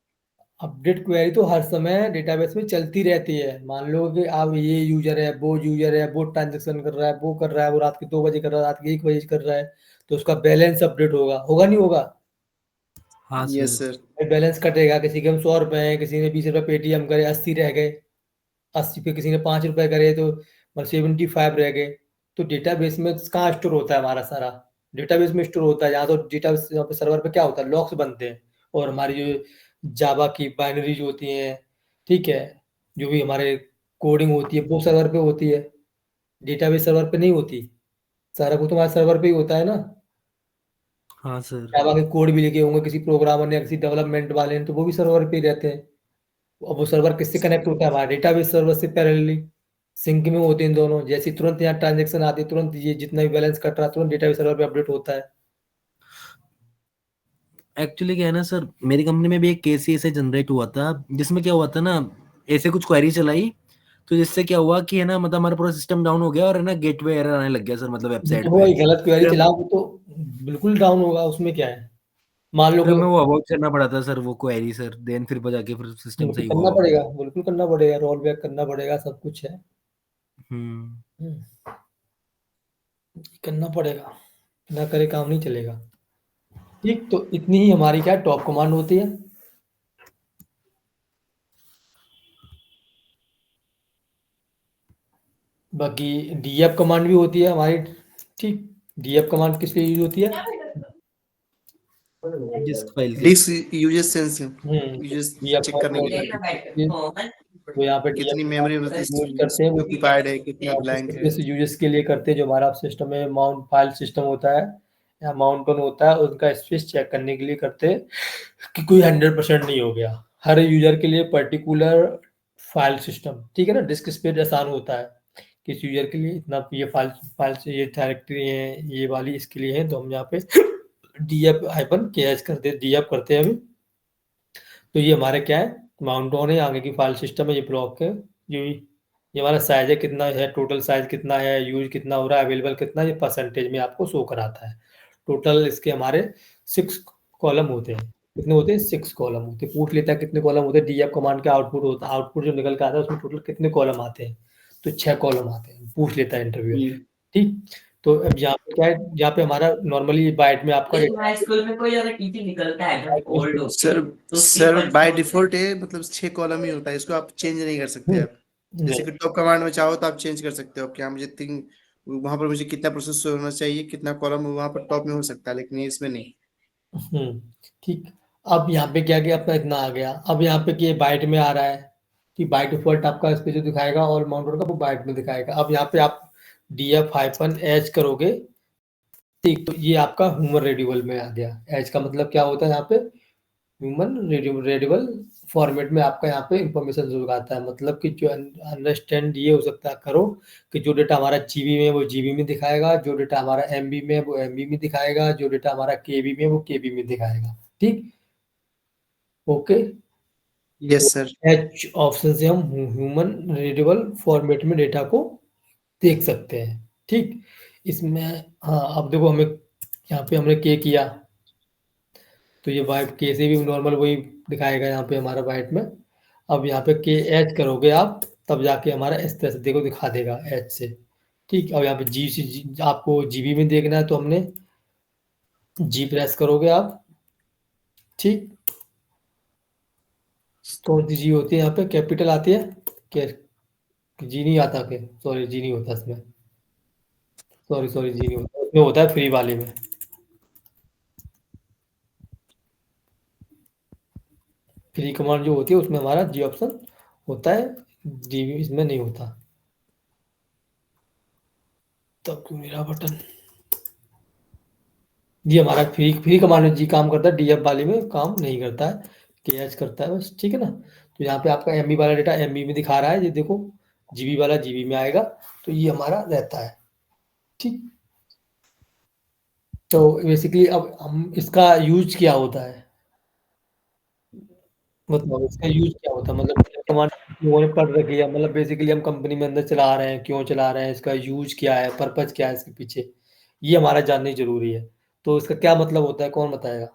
अपडेट क्वेरी तो हर समय डेटाबेस में चलती रहती है। मान लो कि आप ये यूजर है, वो यूजर है, वो ट्रांजेक्शन कर रहा है, वो कर रहा है, वो रात के 2 बजे कर रहा है, रात के 1 बजे कर रहा है, तो उसका बैलेंस अपडेट होगा, होगा नहीं होगा? हाँ यस सर। सर। बैलेंस कटेगा, किसी के हम 100 रुपए हैं, किसी ने 20 रुपए पेटीएम करे, 80 रह गए, 80 पे किसी ने 5 रुपए करे तो 75 रह गए। तो डेटाबेस में कहाँ स्टोर होता है हमारा सारा डेटाबेस में स्टोर होता है। यहाँ तो डेटाबेस यहाँ पे सर्वर पे क्या होता है, लॉक्स बनते हैं और हमारी जो जावा की बाइनरीज होती हैं, ठीक है, जो भी हमारे कोडिंग होती है वो सर्वर पे होती है, डेटाबेस सर्वर पे नहीं होती। सारा कुछ तुम्हारे सर्वर पे ही होता है ना। हाँ सर। जावा के कोड भी लिखे होंगे किसी प्रोग्रामर ने या किसी डेवलपमेंट वाले ने, तो वो भी सर्वर पे ही रहते हैं। अब वो सर्वर किससे कनेक्ट होता है, हमारा डेटाबेस सर्वर से पैरेलली सिंक में होते हैं इन दोनों। जैसे तुरंत यहाँ ट्रांजेक्शन आती है, तुरंत ये जितना भी बैलेंस कट रहा है तुरंत डेटाबेस सर्वर पे अपडेट होता है। एक्चुअली क्या है ना सर, मेरी कंपनी में भी एक केस ऐसे जनरेट हुआ था, जिसमें क्या हुआ था ना, ऐसे कुछ क्वेरी चलाई, तो जिससे क्या हुआ कि है ना, मतलब हमारा पूरा सिस्टम डाउन हो गया और है ना गेटवे एरर आने लग गया सर, मतलब वेबसाइट वो पे। गलत क्वेरी फिर चलाओगे तो बिल्कुल डाउन होगा, उसमें क्या है। मान लो फिर कि हमें वो अवॉइड करना पड़ा था सर, वो क्वेरी सर, देन फिर बजा के फिर सिस्टम बिल्कुल सही हुआ करना वापस। पड़ेगा, बिल्कुल करना पड़ेगा, रोल बैक करना पड़ेगा, सब कुछ है। हम्म। करना पड़ेगा, ना करे काम नहीं चलेगा। ठीक, तो इतनी ही हमारी क्या टॉप कमांड होती है। बाकी डीएफ कमांड भी होती है हमारी। ठीक, डीएफ कमांड किस लिए यूज होती है। डिस्क फाइल के disk usage sense usage DF check करने के लिए तो यहाँ पे कितनी डीएफ मेमोरी यूज करते हैं, ऑक्यूपाइड है, कितना ब्लैंक है। किस यूजेस के लिए करते हैं, जो हमारा सिस्टम में माउंट फाइल सिस्टम होता है या माउंटन होता है, उनका स्पेस चेक करने के लिए करते हैं कि कोई 100% नहीं हो गया। हर यूजर के लिए पर्टिकुलर फाइल सिस्टम, ठीक है ना, डिस्क स्पेस आसान होता है। किस यूजर के लिए इतना ये फाइल से ये डायरेक्टरी है ये वाली इसके लिए है, तो हम यहाँ पे डीएफ हाइपन केएच करते हैं, डीएफ करते हैं अभी। तो ये हमारे क्या है, माउंट ऑन है, आगे की फाइल सिस्टम है, ये ब्लॉक है, ये हमारा साइज है कितना है, टोटल साइज कितना है, यूज कितना हो रहा है, अवेलेबल कितना, ये परसेंटेज में आपको शो कराता है। टोटल इसके हमारे 6 कॉलम होते हैं। कितने होते हैं, 6 कॉलम होते हैं। पूछ लेता है कितने कॉलम होते हैं, डीएफ कमांड का आउटपुट होता है, आउटपुट जो निकल के आता है उसमें टोटल कितने कॉलम आते हैं, तो 6 कॉलम आते हैं, पूछ लेता है इंटरव्यू। ठीक, तो अब यहाँ पे क्या है, यहाँ पे हमारा नॉर्मली बाइट में आपका स्कूल में कोई अगर टीटी निकलता है ना ओल्ड हो सर सर बाय डिफॉल्ट है, मतलब 6 कॉलम ही होता है, इसको आप चेंज नहीं कर सकते आप। जैसे कि टॉप कमांड में चाहो तो आप चेंज कर सकते हो, क्या मुझे थिंक वहां पर मुझे कितना प्रोसेस होना चाहिए, कितना कॉलम वहां पर टॉप में हो सकता है, लेकिन इसमें नहीं। ठीक, अब यहाँ पे क्या गया, अपना इतना आ गया। अब यहाँ पे कि बाइट में आ रहा है कि बाय डिफॉल्ट आपका इस पे जो दिखाएगा ऑल माउंटर का वो बाइट में दिखाएगा। अब यहाँ पे आप df-h करोगे, ठीक, तो ये आपका ह्यूमन रेड्यूबल में आ गया। एच का मतलब क्या होता है, यहाँ पे ह्यूमन रेड्यूबल फॉर्मेट में आपका यहाँ पे इंफॉर्मेशन जो आता है। मतलब कि जो अंडरस्टैंड ये हो सकता है करो कि जो डेटा हमारा जीबी में है वो जीबी में दिखाएगा, जो डेटा हमारा एमबी में है वो एमबी में दिखाएगा, जो डेटा हमारा केबी में है वो केबी में दिखाएगा। ठीक, okay. Yes sir. H option से हम ह्यूमन रीडेबल फॉर्मेट में डेटा को देख सकते हैं। ठीक, इसमें हाँ, अब देखो हमें यहाँ पे हमने के किया तो ये बाइट के से भी नॉर्मल वही दिखाएगा यहाँ पे हमारा बाइट में। अब यहाँ पे के एच करोगे आप, तब जाके हमारा इस तरह से देखो दिखा देगा एच से। ठीक, अब यहाँ पे आपको जीबी में देखना है तो हमने जी प्रेस करोगे आप। ठीक, कौन सी जी होती है यहाँ पे, कैपिटल आती है क्या, जी नहीं आता के, सॉरी जी नहीं होता इसमें, सॉरी जी नहीं होता, उसमें होता है फ्री वाले में। फ्री कमांड जो होती है उसमें हमारा जी ऑप्शन होता है, जी इसमें नहीं होता। तब क्यों मेरा बटन, जी हमारा फ्री कमांड में जी काम करता है, डीएफ वाले में काम नहीं करता है, के एच करता है बस। ठीक है ना, तो यहाँ पे आपका एमबी वाला डेटा एमबी में दिखा रहा है, ये देखो जीबी वाला जीबी में आएगा, तो ये हमारा रहता है। ठीक, तो बेसिकली अब हम इसका यूज क्या होता है, मतलब इसका यूज क्या होता है, मतलब कमांड लोगों ने पढ़ रखी है, मतलब बेसिकली हम कंपनी में अंदर चला रहे हैं, क्यों चला रहे हैं, इसका यूज क्या है, पर्पज क्या है इसके पीछे, ये हमारा जानना जरूरी है। तो इसका क्या मतलब होता है, कौन बताएगा।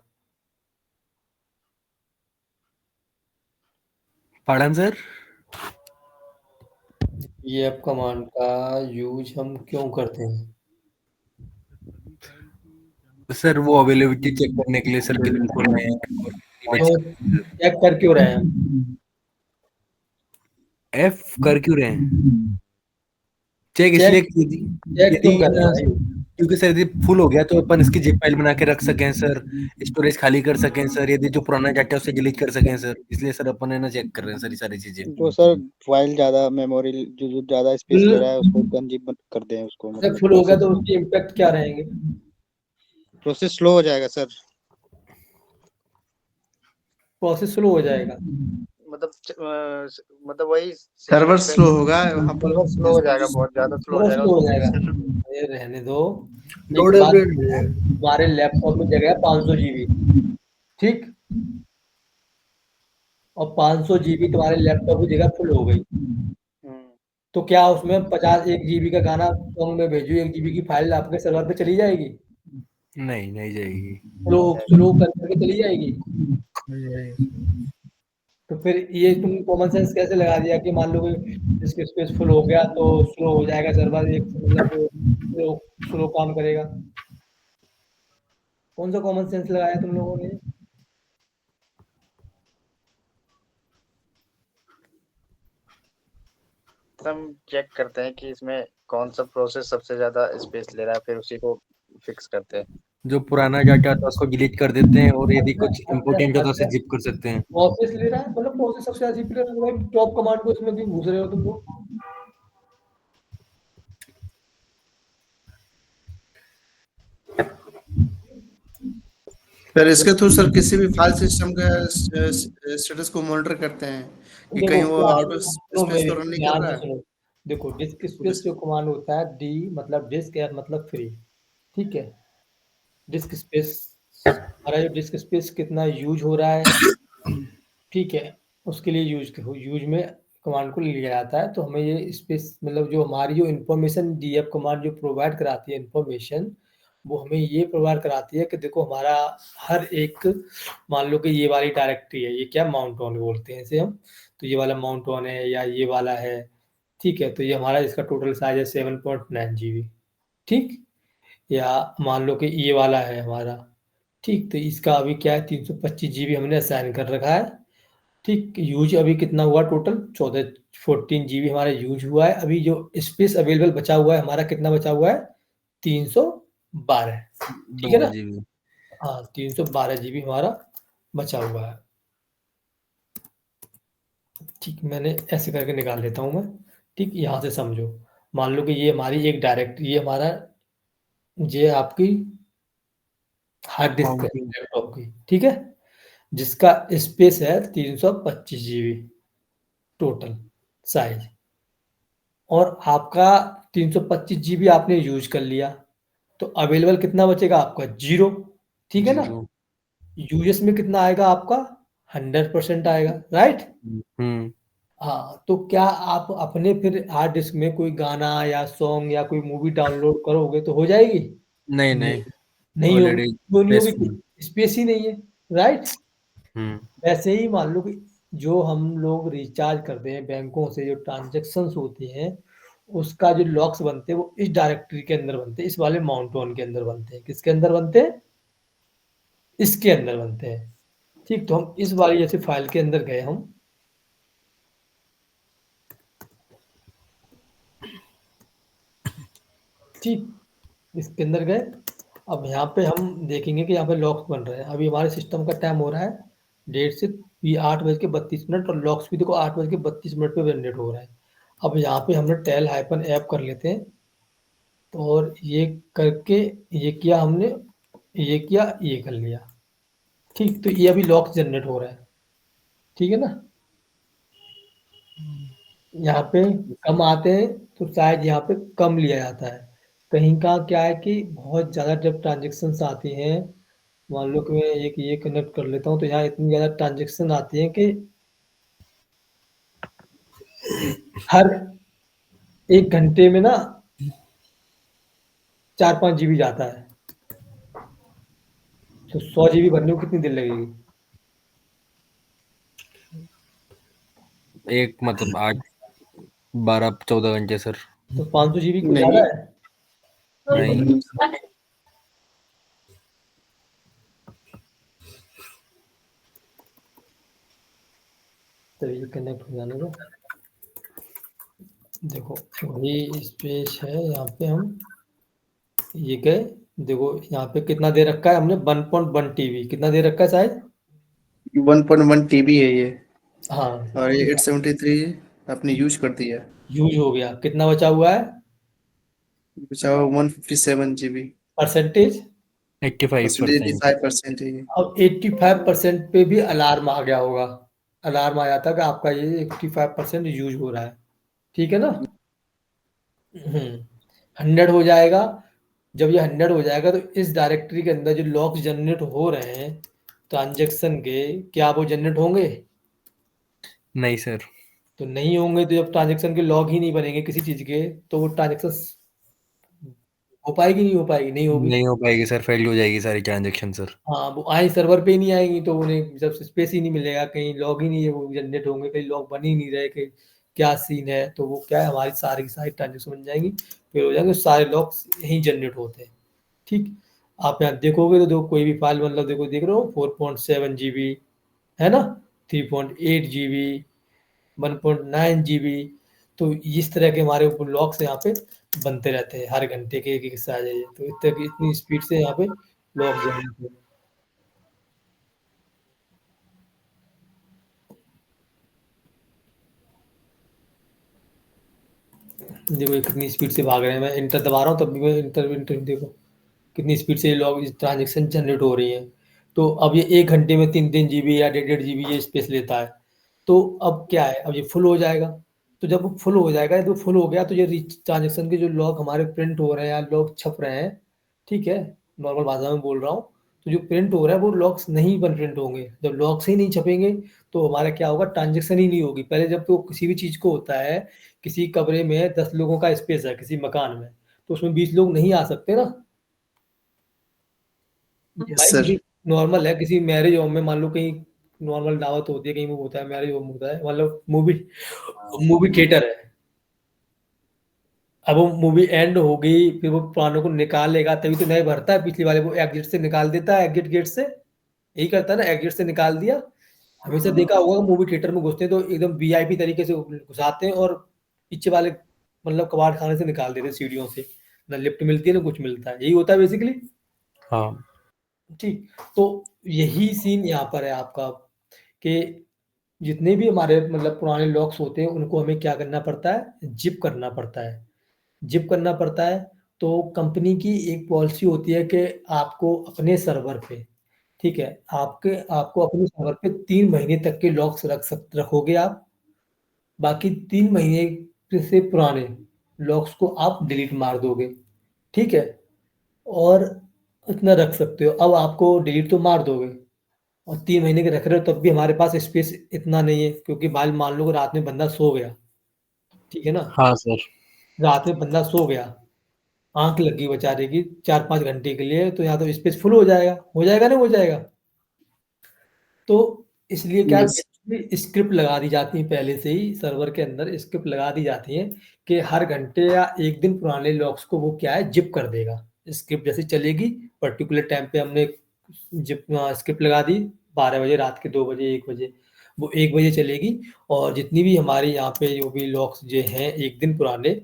पढ़न सर। ये एप कमांड का यूज हम क्यों करते हैं। सर वो अवेलेबिलिटी चेक करने के लिए सर, कितने को रहे हैं और तो चेक कर क्यों रहे हैं, एफ कर क्यों रहे हैं, चेक चेक इसलिए चेक क्यों कर रहे हैं भाई। क्योंकि सर यदि फुल हो गया तो अपन इसकी जिप फाइल बना के रख सकें सर, स्टोरेज खाली कर सकें सर, यदि जो पुराना डाटा है उसे डिलीट कर सकें सर, इसलिए सर अपन है ना चेक कर रहे हैं सर ये सारी चीजें। जो सर फाइल ज्यादा मेमोरी जो ज्यादा स्पेस ले रहा है उसको कंजीव कर दें उसको, जब मतलब फुल हो गया तो उसके इम्पैक्ट क्या रहेंगे? प्रोसेस स्लो हो जाएगा सर। प्रोसेस स्लो हो जाएगा। मतलब वही सर्वर स्लो होगा वहाँ पर। सर्वर स्लो हो जाएगा, बहुत ज्यादा स्लो हो सर्वर जाएगा स्लो हो उसको जाएगा। process- ये रहने दो। लोड एक बात, अपडेट तुम्हारे लैपटॉप में जगह है 500 जीबी, ठीक, और 500 जीबी तुम्हारे लैपटॉप की जगह फुल हो गई, तो क्या उसमें 1 जीबी का गाना सॉन्ग में भेजू, 1 जीबी की फाइल आपके सर्वर पे चली जाएगी? नहीं नहीं जाएगी। स्लो स्लो करके चली जाएगी। तो फिर ये तुम कॉमन सेंस कैसे लगा दिया कि मान लो कि डिस्क स्पेस फुल हो गया तो स्लो हो जाएगा सर्वर, एक मतलब स्लो स्लो काम करेगा? कौन सा कॉमन सेंस लगाया तुम लोगों ने? हम चेक करते हैं कि इसमें कौन सा प्रोसेस सबसे ज्यादा स्पेस ले रहा है, फिर उसी को फिक्स करते हैं। जो पुराना डाटा था उसको डिलीट कर देते हैं और यदि कुछ इम्पोर्टेंट हो तो उसे जिप कर सकते हैं। प्रोसेस ले रहा है, मतलब प्रोसेस सबसे ज्यादा जीपी ले रहा है, भाई टॉप कमांड को इसमें क्यों घुस रहे हो तुम लोग? फिर इसके थ्रू सर किसी भी फाइल सिस्टम का स्टेटस को मॉनिटर करते हैं कि कहीं वो आउट ऑफ सुनो स्पेस मेरी तो रन नहीं कर ध्यान रहा से है। सुनो। देखो डिस्क स्पेस जो कमांड होता है, डी मतलब डिस्क, एफ मतलब फ्री, ठीक है? डिस्क स्पेस, हमारा जो डिस्क स्पेस कितना यूज हो रहा है, ठीक है, उसके लिए यूज में कमांड को लिया जाता है। तो हमें ये स्पेस मतलब जो हमारी जो इन्फॉर्मेशन डीएफ कमांड जो प्रोवाइड कराती है इन्फॉर्मेशन, वो हमें ये प्रोवाइड कराती है कि देखो हमारा हर एक, मान लो कि ये वाली डायरेक्टरी है, ये क्या माउंट ऑन बोलते हैं इसे हम, तो ये वाला माउंट ऑन है या ये वाला है, ठीक है? तो ये हमारा इसका टोटल साइज है 7.9 जीबी, ठीक, या मान लो कि ये वाला है हमारा, ठीक, तो इसका अभी क्या है 325 जीबी हमने असाइन कर रखा है, ठीक। यूज अभी कितना हुआ टोटल 14 जीबी हमारा यूज हुआ है। अभी जो स्पेस अवेलेबल बचा हुआ है हमारा कितना बचा हुआ है 312, ठीक है ना? 12 जीबी। हाँ 312 जीबी हमारा बचा हुआ है, ठीक। मैंने ऐसे करके निकाल लेता हूँ मैं, ठीक। यहाँ से समझो, मान लो कि ये हमारी एक डायरेक्ट, ये हमारा, ये आपकी हार्ड डिस्क है लैपटॉप की, ठीक है, जिसका स्पेस है 325 जीबी टोटल साइज, और आपका 325 जीबी आपने यूज कर लिया, तो अवेलेबल कितना बचेगा आपका 0, ठीक है ना? जीरो। यूएस में कितना आएगा आपका 100% आएगा, राइट? हम्म। हाँ, तो क्या आप अपने फिर हार्ड डिस्क में कोई गाना या सॉन्ग या कोई मूवी डाउनलोड करोगे तो हो जाएगी? नहीं नहीं नहीं होगी, ऑलरेडी क्यों नहीं स्पेस होगी? फुल। स्पेस ही नहीं है, राइट? हम्म। वैसे ही मान लो कि जो हम लोग रिचार्ज करते हैं बैंकों से, जो ट्रांजेक्शन्स होती हैं, उसका जो लॉक्स बनते हैं वो इस डायरेक्टरी के अंदर बनते हैं, इस वाले माउंट ऑन के अंदर बनते हैं। किसके अंदर बनते हैं? इसके अंदर बनते हैं, ठीक। तो हम इस वाली जैसे फाइल के अंदर गए हम, ठीक, इसके अंदर गए। अब यहाँ पे हम देखेंगे कि यहाँ पे लॉक्स बन रहे हैं। अभी हमारे सिस्टम का टाइम हो रहा है 1:30 से 8:32 और लॉक्स भी देखो 8:32 पे जनरेट हो रहा है। अब यहाँ पे हमने टेल हाइपन ऐप कर लेते हैं, तो और ये करके ये किया हमने, ये किया, ये कर लिया, ठीक। तो ये अभी लॉक्स जनरेट हो रहा है, ठीक है ना? यहाँ पे कम आते हैं तो शायद यहाँ पे कम लिया जाता है। कहीं का क्या है कि बहुत ज़्यादा जब ट्रांजेक्शन्स आती हैं, मान लो कि मैं एक ये कनेक्ट कर लेता हूँ, तो यहाँ इतनी ज़्यादा ट्रांजेक्शन आती है कि हर 1 घंटे में ना 4-5 जीबी जाता है, तो 100 जीबी भरने को कितनी देर लगेगी? एक मतलब 8 12 14 घंटे सर। तो 500 जीबी कुछ नहीं ज़्यादा है? नहीं तो ये कनेक्ट हो जाने दो। देखो वही स्पेस है यहाँ पे हम ये गए, देखो यहाँ पे कितना दे रखा है हमने, 1.1 टीबी कितना दे रखा है शायद। 1.1 टीबी है ये, हाँ, और ये 873 आपने यूज कर दिया, यूज हो गया, कितना बचा हुआ है बचा हुआ 157 GB। परसेंटेज। 85%। 85% है ये। अब 85% पे भी अलार्म आ गया होगा, अलार्म आ जाता कि आपका ये 85% यूज हो रहा है, ठीक है ना। 100 हो जाएगा। जब ये 100 हो जाएगा तो इस डायरेक्टरी के अंदर जो लॉग्स जनरेट हो रहे हैं ट्रांजेक्शन के, क्या वो जनरेट होंगे? नहीं सर। तो नहीं होंगे, तो जब ट्रांजेक्शन के लॉग ही नहीं बनेंगे किसी चीज के, तो वो ट्रांजेक्शन हो पाएगी, नहीं हो पाएगी, नहीं होगी। नहीं हो पाएगी सर, फेल हो जाएगी सारी ट्रांजेक्शन सर। हाँ, वो आई सर्वर पे ही नहीं आएंगी, तो उन्हें जब स्पेस ही नहीं मिलेगा, कहीं लॉग ही नहीं है, वो जनरेट होंगे, कहीं लॉग बन ही नहीं रहे कि क्या सीन है, तो वो क्या है, हमारी सारी की सारी ट्रांजेक्शन बन जाएंगी, फिर हो जाएंगे सारे लॉग्स यहीं जनरेट होते हैं। ठीक, आप यहाँ देखोगे तो देखो कोई भी फाइल, मतलब देखो, देख रहे हो 4.7 GB है ना, 3.8 GB, 1.9 GB। तो इस तरह के हमारे ऊपर लॉक्स यहाँ पे बनते रहते हैं, हर घंटे के एक एक से आ जाइए, तो इस तरह की इतनी स्पीड से यहाँ पे लॉक जनरेट होते हैं। देखो ये कितनी स्पीड से भाग रहे हैं, मैं इंटर दबा रहा हूँ तब भी मैं इंटर इंटर देखो कितनी स्पीड से ये लॉग ट्रांजेक्शन जनरेट हो रही है। तो अब ये 1 घंटे में 3 3 GB या 1.5 GB ये स्पेस लेता है। तो अब क्या है, अब ये फुल हो जाएगा। तो जब वो फुल हो जाएगा, तो फुल हो गया तो ये ट्रांजेक्शन के जो लॉग हमारे प्रिंट हो रहे हैं या लॉग छप रहे हैं, ठीक है, नॉर्मल भाषा में बोल रहा हूँ, तो जो प्रिंट हो रहा है वो लॉग्स नहीं बन प्रिंट होंगे। जब लॉग्स ही नहीं छपेंगे तो हमारा क्या होगा, ट्रांजेक्शन ही नहीं होगी। पहले जब तो किसी भी चीज़ को होता है, किसी कमरे में 10 लोगों का स्पेस है किसी मकान में, तो उसमें 20 लोग नहीं आ सकते ना यस भाई। सर। किसी नॉर्मल है, किसी मैरिज होम में मान लो, कहीं नॉर्मल दावत होती है, कहीं वो होता है, मैरिज होम होता है, मतलब मूवी मूवी थिएटर है। अब वो मूवी एंड हो गई, फिर वो पुरानों को निकालेगा तभी तो नए भरता है, पिछले वाले को एग्जिट से निकाल देता है, एग्जिट गेट से, यही करता है ना, एग्जिट से निकाल दिया। हमेशा देखा होगा मूवी थिएटर में घुसते हैं तो एकदम वीआईपी तरीके से घुसाते हैं, और पीछे वाले मतलब कबाड़ खाने से निकाल देते हैं सीढ़ियों से, ना लिफ्ट मिलती है ना कुछ मिलता है, यही होता है बेसिकली। हाँ ठीक, तो यही सीन यहाँ पर है आपका, कि जितने भी हमारे मतलब पुराने लॉक्स होते हैं उनको हमें क्या करना पड़ता है, जिप करना पड़ता है, जिप करना पड़ता है। तो कंपनी की एक पॉलिसी होती है कि आपको अपने सर्वर पे, ठीक है, आपके आपको अपने सर्वर पे 3 महीने तक के लॉक्स रखोगे आप, बाकी 3 महीने से पुराने लॉक्स को आप डिलीट मार दोगे, ठीक है। और इतना रख सकते हो, अब आपको डिलीट तो मार दोगे, और 3 महीने के रख रहे हो तब भी हमारे पास स्पेस इतना नहीं है, क्योंकि मान लो कि रात में बंदा सो गया, ठीक है ना, हाँ सर। रात में बंदा सो गया, आंख लगी बेचारे की 4 5 घंटे के लिए, तो यहाँ तो स्पेस फुल हो जाएगा ना, हो जाएगा। तो इसलिए क्या यस। स्क्रिप्ट लगा दी जाती है, पहले से ही सर्वर के अंदर स्क्रिप्ट लगा दी जाती है कि हर घंटे या एक दिन पुराने लॉग्स को वो क्या है, जिप कर देगा। स्क्रिप्ट जैसे चलेगी, पर्टिकुलर टाइम पे हमने जिप स्क्रिप्ट लगा दी, 12 बजे, रात के 2 बजे, 1 बजे, वो 1 बजे चलेगी, और जितनी भी हमारे यहाँ पे जो भी लॉग्स जो हैं एक दिन पुराने,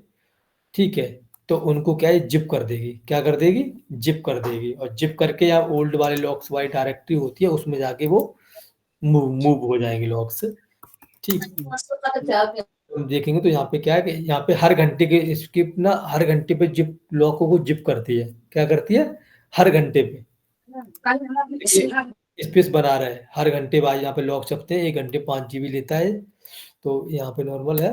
ठीक है, तो उनको क्या है, जिप कर देगी, क्या कर देगी, जिप कर देगी, और जिप करके या ओल्ड वाले लॉग्स वाली डायरेक्टरी होती है उसमें जाके वो मूव मूव हो जाएंगे लॉग्स, ठीक। हम देखेंगे तो यहाँ पे क्या है कि यहाँ पे हर घंटे के स्किप ना, हर घंटे पे जिप लॉकों को जिप करती है, क्या करती है, हर घंटे पे स्पेस बना रहा है, हर घंटे बाद यहाँ पे लॉक छपते हैं, 1 घंटे 5 GB लेता है, तो यहाँ पे नॉर्मल है।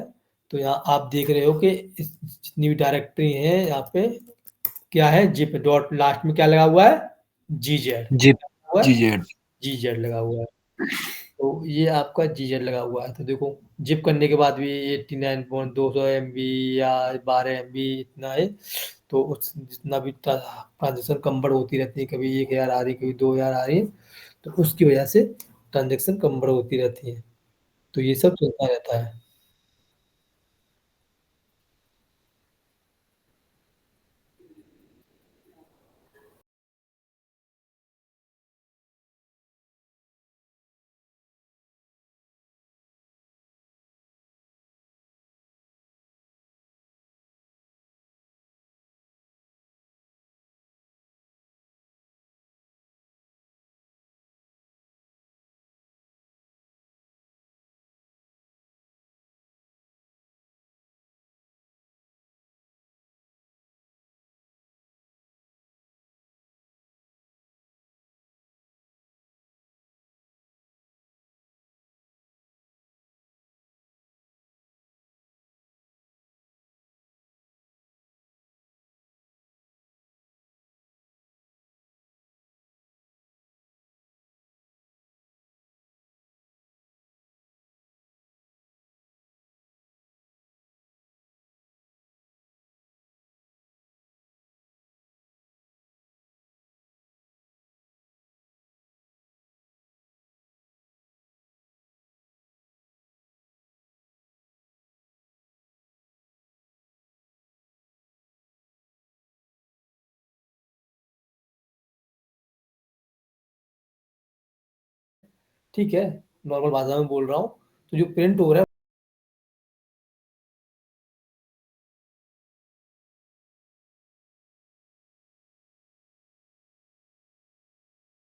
तो यहाँ आप देख रहे हो कि जितनी भी डायरेक्टरी है यहाँ पे क्या है, जिप डॉट लास्ट में क्या लगा हुआ है, GZ जी हुआ जी है, जेड। GZ लगा हुआ है। तो ये आपका GZ लगा हुआ है, तो देखो जिप करने के बाद भी 89.200 MB या 12 MB इतना है। तो उस जितना भी ट्रांजेक्शन कंबड़ होती रहती है, कभी 1,000 आ रही, कभी 2,000 आ रही है, तो उसकी वजह से ट्रांजेक्शन कंबड़ होती रहती है। तो ये सब चलता रहता है। ठीक है, नॉर्मल भाषा में बोल रहा हूँ। तो जो प्रिंट हो रहा है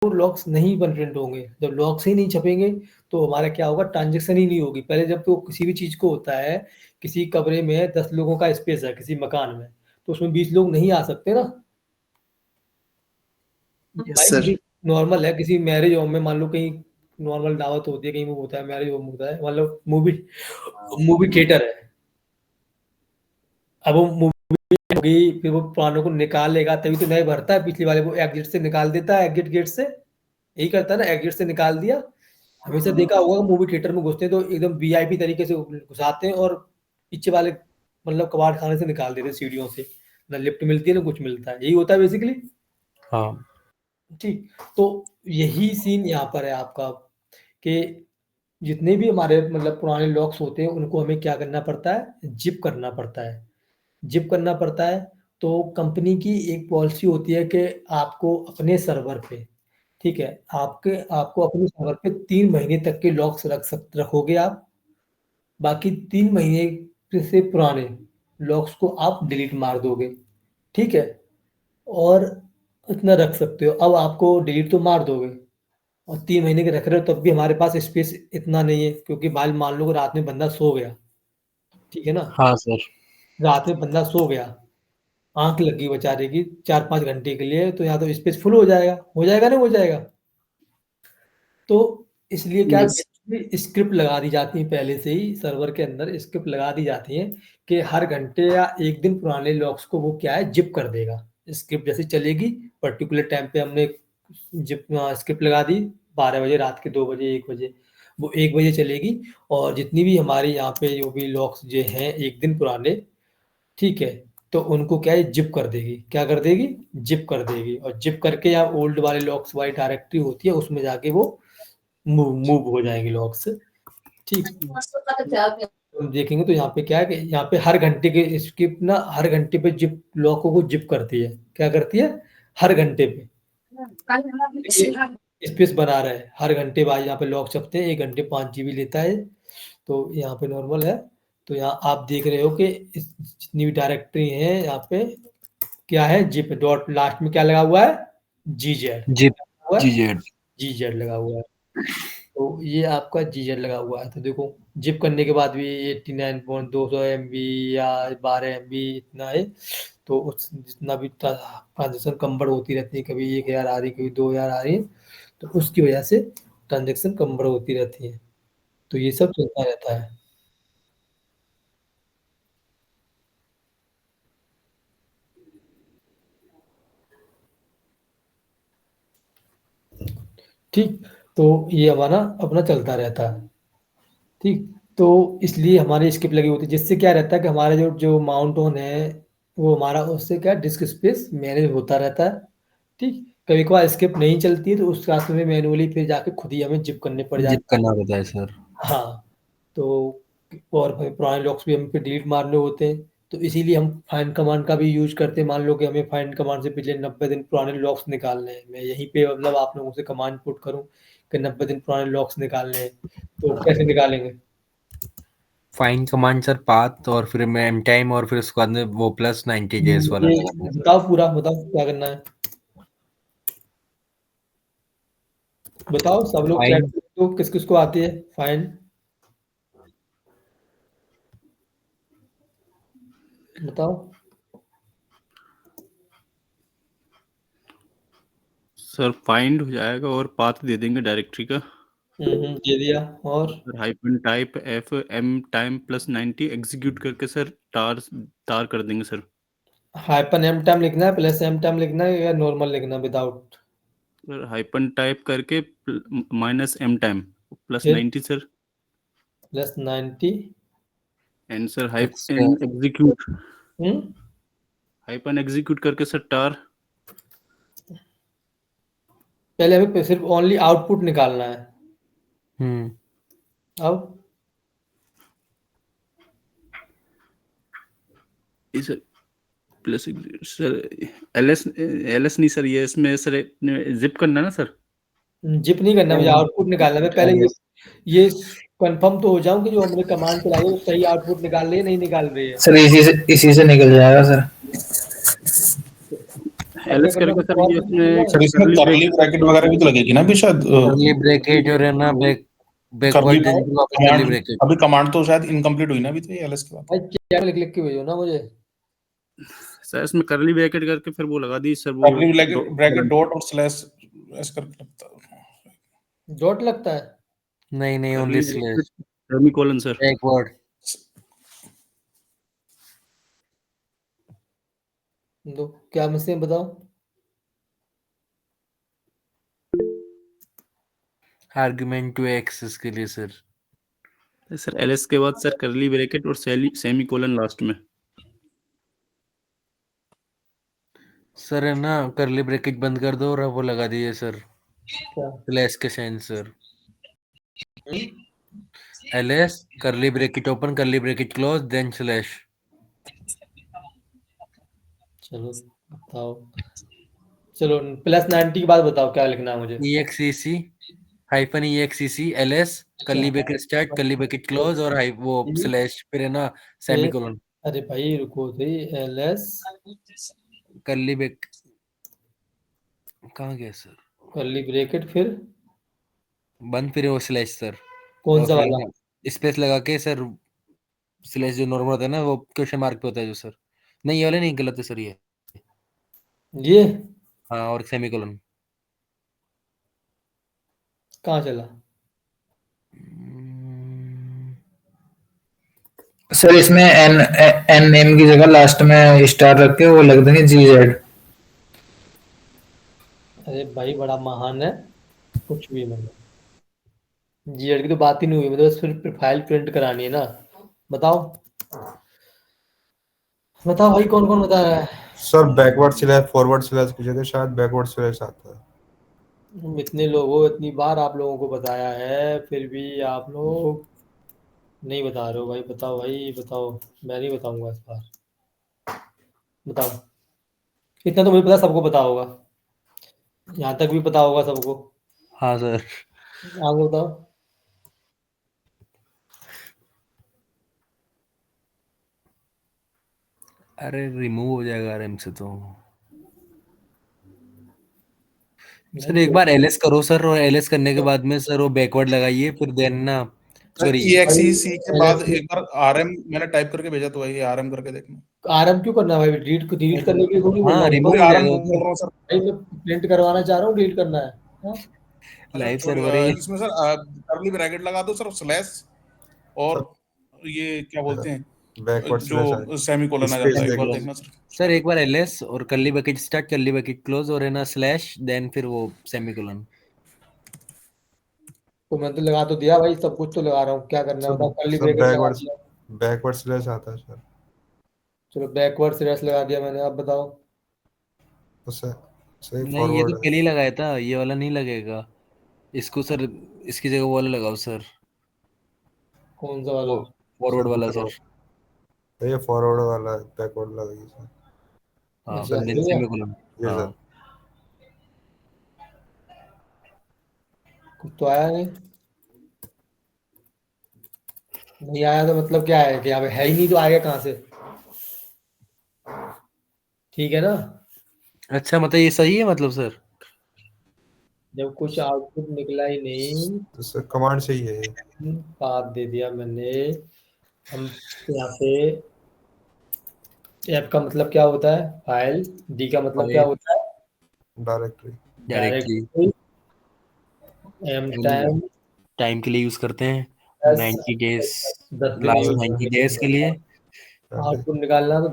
वो लॉक्स नहीं बन प्रिंट होंगे। जब लॉक्स ही नहीं छपेंगे तो हमारा क्या होगा, ट्रांजेक्शन ही नहीं होगी। पहले जब तो किसी भी चीज़ को होता है, किसी कमरे में 10 लोगों का स्पेस है किसी मकान में, तो उसमें 20 लोग नहीं आ सकते ना। यस भाई सर। किसी नॉर्मल है, किसी मैरिज होम में मान लो कहीं नॉर्मल दावत होती है, कहीं वो होता है, मैरिज होम होता है, मतलब मूवी मूवी थिएटर है। अब वो मूवी होगी, फिर वो पुरानों को निकालेगा तभी तो नए भरता है, पिछले वाले को एग्जिट से निकाल देता है, एग्जिट गेट से। यही करता है ना, एग्जिट से निकाल दिया। हमेशा देखा होगा मूवी थिएटर में घुसते हैं तो एकदम वीआईपी तरीके से घुसाते हैं और पीछे वाले मतलब कबाड़ खाने से निकाल देते हैं सीढ़ियों से। ना लिफ्ट मिलती है ना कुछ मिलता है, यही होता है बेसिकली। हाँ। ठीक, तो यही सीन यहाँ पर है आपका कि जितने भी हमारे मतलब पुराने लॉक्स होते हैं उनको हमें क्या करना पड़ता है, जिप करना पड़ता है। जिप करना पड़ता है तो कंपनी की एक पॉलिसी होती है कि आपको अपने सर्वर पे, ठीक है, आपको अपने सर्वर पे 3 महीने तक के लॉक्स रखोगे आप। बाकी 3 महीने से पुराने लॉक्स को आप डिलीट मार दोगे, ठीक है। और इतना रख सकते हो। अब आपको डिलीट तो मार दोगे और 3 महीने के रख रहे हो तब भी हमारे पास स्पेस इतना नहीं है, क्योंकि भाई मान लो कि रात में बंदा सो गया, ठीक है ना, हाँ सर। रात में बंदा सो गया, आंख लगी बेचारे की 4-5 घंटे के लिए, तो यहाँ तो स्पेस फुल हो जाएगा ना, हो जाएगा। तो इसलिए क्या यस। स्क्रिप्ट लगा दी जाती है, पहले से ही सर्वर के अंदर स्क्रिप्ट लगा दी जाती है कि हर घंटे या एक दिन पुराने लॉग्स को वो क्या है, जिप कर देगा। स्क्रिप्ट जैसे चलेगी, पर्टिकुलर टाइम पे हमने जिप स्क्रिप्ट लगा दी, 12 बजे, रात के 2 बजे, 1 बजे, वो 1 बजे चलेगी। और जितनी भी हमारे यहाँ पे जो भी लॉग्स जो हैं एक दिन पुराने, ठीक है, तो उनको क्या है, जिप कर देगी। क्या कर देगी, जिप कर देगी। और जिप करके या ओल्ड वाले लॉग्स वाली डायरेक्टरी होती है उसमें जाके वो मूव हो जाएंगे लॉग्स। ठीक, हम देखेंगे तो यहाँ पे क्या है कि यहाँ पे हर घंटे के स्किप ना, हर घंटे पे जिप लॉकों को जिप करती है। क्या करती है, हर घंटे पे स्पेस बना रहा है। हर घंटे बाद यहाँ पे लॉक छपते हैं, 1 घंटे 5 जीबी लेता है। तो यहाँ पे नॉर्मल है। तो यहाँ आप देख रहे हो कि जितनी भी डायरेक्टरी है यहाँ पे क्या है, जिप डॉट लास्ट में क्या लगा हुआ है, जी जेड जिप हुआ है, जीजेड। जी जेड लगा हुआ है। तो ये आपका जीजेड लगा हुआ है। तो देखो जिप करने के बाद भी 89.200 MB या 12 MB इतना है। तो उस जितना भी ट्रांजेक्शन कम बढ़ होती रहती है, कभी 1000 आ रही, कभी 2000 आ रही है, तो उसकी वजह से ट्रांजेक्शन कम बढ़ होती रहती है। तो ये सब चलता रहता है। ठीक, तो ये हमारा अपना चलता रहता है। ठीक, तो इसलिए हमारी स्किप लगी होती है, जिससे क्या रहता है कि हमारा जो जो माउंट ऑन है वो हमारा उससे क्या डिस्क स्पेस मैनेज होता रहता है। ठीक, कभी कभार स्किप नहीं चलती है तो उस रास्ते में मैनुअली फिर जाके खुद ही हमें जिप करने पड़ जिप जाते करना पड़ता है सर। हैं। हाँ, तो और भाई पुराने लॉक्स भी हमें फिर डिलीट मारने होते हैं। तो इसीलिए हम फाइंड कमांड का भी यूज करते हैं। मान लो कि हमें फाइंड कमांड से पिछले 90 दिन पुराने लॉक्स निकालने हैं, मैं यहीं पे मतलब आप लोगों से कमांड पुट करूं कि 90 दिन पुराने लॉक्स निकालने हैं, तो कैसे निकालेंगे। फाइंड कमांड सर पाथ और फिर मैं एम टाइम और फिर उसके बाद में वो प्लस 90 डेज वाला ये लगाते हैं सर। बताओ, पूरा बताओ क्या करना है। बताओ सब लोग चैट फाइंड तो किस किस को आती है फाइंड, बताओ। सर फाइंड हो जाएगा और पाथ दे देंगे डायरेक्टरी का। दे दिया। और sir hyphen type F M time plus 90 execute करके सर तार तार कर देंगे सर। हाइपन एम टाइम लिखना है, प्लस एम टाइम लिखना है, या नॉर्मल लिखना है विदाउट। सर हाइपन टाइप करके माइनस एम टाइम प्लस फिर 90 sir. Plus 90। And sir hype extra execute hmm hyphen execute करके सर टार। पहले हमें सिर्फ ओनली आउटपुट निकालना है। हम्म अब इस प्लस सर एल एस नहीं सर, ये इसमें सर जिप करना है ना सर। जिप नहीं करना, मुझे आउटपुट निकालना है। मैं पहले ये कंफर्म तो हो जाऊं कि जो हमने कमांड चलाई है वो सही आउटपुट निकाल रही है नहीं निकाल रही है। सर इसी से निकल जाएगा सर। एलएस करके सर ये अपने सर इसमें करली ब्रैकेट वगैरह भी तो लगेगी ना अभी शायद कर्ली ब्रैकेट और है ना बैकवर्ड देन फिर वापस कर्ली ब्रैकेट। अभी कमांड तो शायद इनकम्प्लीट हुई ना अभी तो ये एलएस के बाद। भाई क्या लिख लिख के भेजो ना मुझे। सर इसमें करली ब्रैकेट करके फिर वो लगा दी सर, वो करली ब्रैकेट डॉट और स्लैश ऐसे करके लगता है। डॉट लगता है? नहीं only slash semicolon sir. Backward. दो क्या मशीन बताओ। आर्गुमेंट टू एक्सेस के लिए सर। सर एलएस के बाद सर करली ब्रैकेट और सेमीकोलन लास्ट में। सर है ना करली ब्रैकेट बंद कर दो और वो लगा दीजिए सर स्लैश के sign sir. LS curly bracket open curly bracket close then slash. चलो बताओ, चलो +90 के बाद बताओ क्या लिखना है मुझे। EXEC हाइफन EXEC LS करली ब्रैकेट स्टार्ट करली ब्रैकेट क्लोज और वो स्लैश फिर है ना सेमीकोलन। अरे भाई रुको सही, LS करली ब्रैकेट कहाँ गया सर? करली ब्रैकेट फिर बंद फिर वो स्लैश सर। कौन सा वाला? स्पेस लगा के सर स्लैश जो नॉर्मल होता है ना वो क्वेश्चन मार्क पे होता है जो सर। नहीं ये वाले नहीं गलत है सर ये हाँ और सेमीकोलन। कहाँ चला? सर इसमें एन नेम की जगह लास्ट में स्टार रख के वो लग देंगे GZ। अरे भाई बड़ा महान है, कुछ भी मतलब जीएड की तो बात ही नहीं हुई, मतलब सिर्फ फाइल प्रिंट करानी है ना। बताओ बताओ भाई कौन कौन बता रहा है? Sir backward slash forward slash की जगह शायद बैकवर्ड स्लैश आता है। इतने लोगों इतनी बार आप लोगों को बताया है फिर भी आप लोग नहीं बता रहे हो भाई। बताओ भाई बताओ, मैं नहीं बताऊंगा इस बार। बताओ, इतना तो मुझे पता सबको पता होगा, यहाँ तक भी पता होगा सबको। हाँ सर। आगे बताओ। अरे रिमूव हो जाएगा आराम से तो। सर एक बार एलएस करो सर और एलएस करने के बाद में सर वो बैकवर्ड लगाइए फिर देन ना सॉरी EXEC के बाद एक बार RM मैंने टाइप करके भेजा तो ये RM करके देखना। आरएम क्यों करना है भाई? डिलीट करने के लिए थोड़ी बोल रहा हाँ हूँ। रिमूव हो RM जाएगा बोल रहा हूँ सर। भाई मैं प्रिंट करवाना चाह रहा हूँ, डिलीट करना है हाँ? लाइव अच्छा, सर्वर है इसमें सर करली ब्रैकेट लगा दो सर स्लैश और ये क्या बोलते हैं बैकवर्ड जो सेमीकोलन आ जाता है एक बार देखना सर। सर एक बार एलएस और करली ब्रैकेट स्टार्ट करली ब्रैकेट क्लोज और है ना स्लैश देन फिर वो सेमीकोलन। तो मैं तो लगा तो दिया भाई, सब कुछ तो लगा रहा हूँ, क्या करना है बताओ। करली सर ब्रैकेट लगा दिया, बैकवर्ड स्लैश आता है सर। चलो बैकवर्ड स्लैश लगा दिया मैंने, अब बताओ। तो सही नहीं ये फॉरवर्ड तो पहले ही लगाया था, ये वाला नहीं लगेगा इसको सर, इसकी जगह वो वाला लगाओ सर, कौन सा वाला? फॉरवर्ड वाला सर। ये फॉरवर्ड वाला है, बैकवर्ड लगेगी सर। हाँ अच्छा, फिर देन ये सेमीकोलन। ये हाँ सर कुछ तो आया नहीं। नहीं आया तो मतलब क्या है कि यहाँ पे है ही नहीं, तो आएगा कहाँ से? ठीक है ना, अच्छा मतलब ये सही है मतलब सर। जब कुछ आउटपुट निकला ही नहीं तो सर कमांड सही है ये। पाथ दे दिया मैंने। हम यहाँ पे ऐप का मतलब क्या होता है? फाइल। डी का मतलब क्या होता है? Directory. Directly M time time के लिए यूज करते हैं 90 डेज 10 दिन लास्ट यूज 90 डेज के लिए। आउटपुट निकालना तो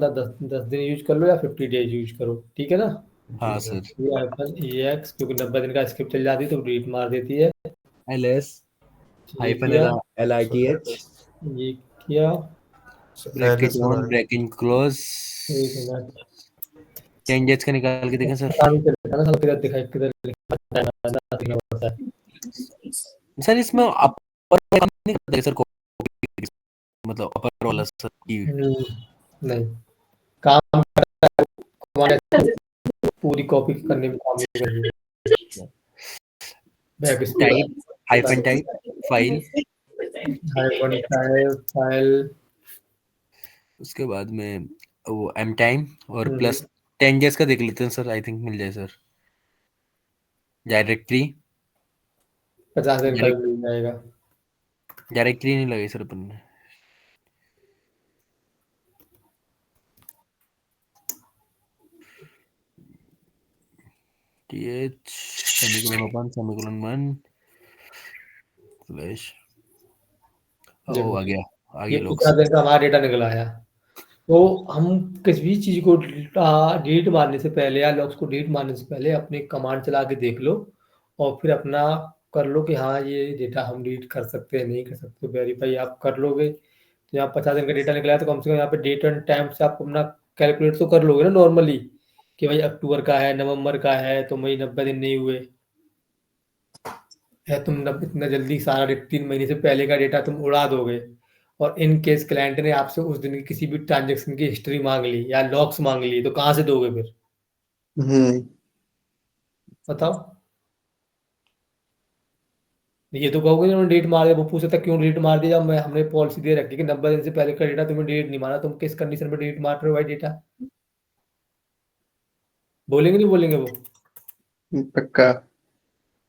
10 दिन यूज कर लो या 50 डेज यूज करो, ठीक है ना। हाँ सर। EX क्योंकि 90 दिन का स्क्रिप्ट चल जाती है तो डिलीट मार देती है। ls ये हाइफन किया, lith ये किया, ब्रैकेट ऑन ब्रैकेट क्लोज। एक मिनट चेंजेस का निकाल के देखें सर। पता नहीं चलता ना साला, किधर दिखाई किधर लिखना पड़ता है। सर इसमें अपर काम नहीं करते सर, मतलब अपर वाला सर की नहीं काम करता है, हमारे पूरी कॉपी करने में काम नहीं कर रही है। Type, hyphen type, file, file, उसके बाद में वो एम टाइम और प्लस 10 डेज का देख लेते हैं सर, आई थिंक मिल जाए सर। डायरेक्टरी 50 दिन का भी मिल जाएगा। डायरेक्टरी नहीं लगी सर अपन ने। th semicolon open semicolon 1 slash ओ आ गया ये लोग 50 दिन का हमारा डेटा निकल आया। तो हम किसी भी चीज को डिलीट मारने से पहले या लॉग्स को डिलीट मारने से पहले अपने कमांड चला के देख लो और फिर अपना कर लो कि हाँ ये डेटा हम डिलीट कर सकते हैं नहीं कर सकते, वेरीफाई आप कर लोगे। तो यहाँ 50 दिन का डेटा निकला है तो कम से कम यहाँ पे डेट एंड टाइम से आप अपना कैलकुलेट तो कर लोगे ना नॉर्मली, कि भाई अक्टूबर का है, नवंबर का है, तो मई 90 दिन नहीं हुए है, तुम इतना जल्दी सारा 3 महीने से पहले का डेटा तुम उड़ा दोगे। और इन केस क्लाइंट ने आपसे उस दिन की किसी भी ट्रांजेक्शन की हिस्ट्री मांग ली या लॉग्स मांग ली तो कहाँ से दोगे फिर, बताओ। ये तो कहोगे उन्होंने डिलीट मार दिया, वो पूछ सकता क्यों डिलीट मार दिया, मैं हमने पॉलिसी दे रखी कि 90 दिन से पहले का डेटा तुम्हें डिलीट नहीं मारा, तुम किस कंडीशन में डिलीट मार रहे हो भाई डेटा, बोलेंगे नहीं बोलेंगे वो। पक्का।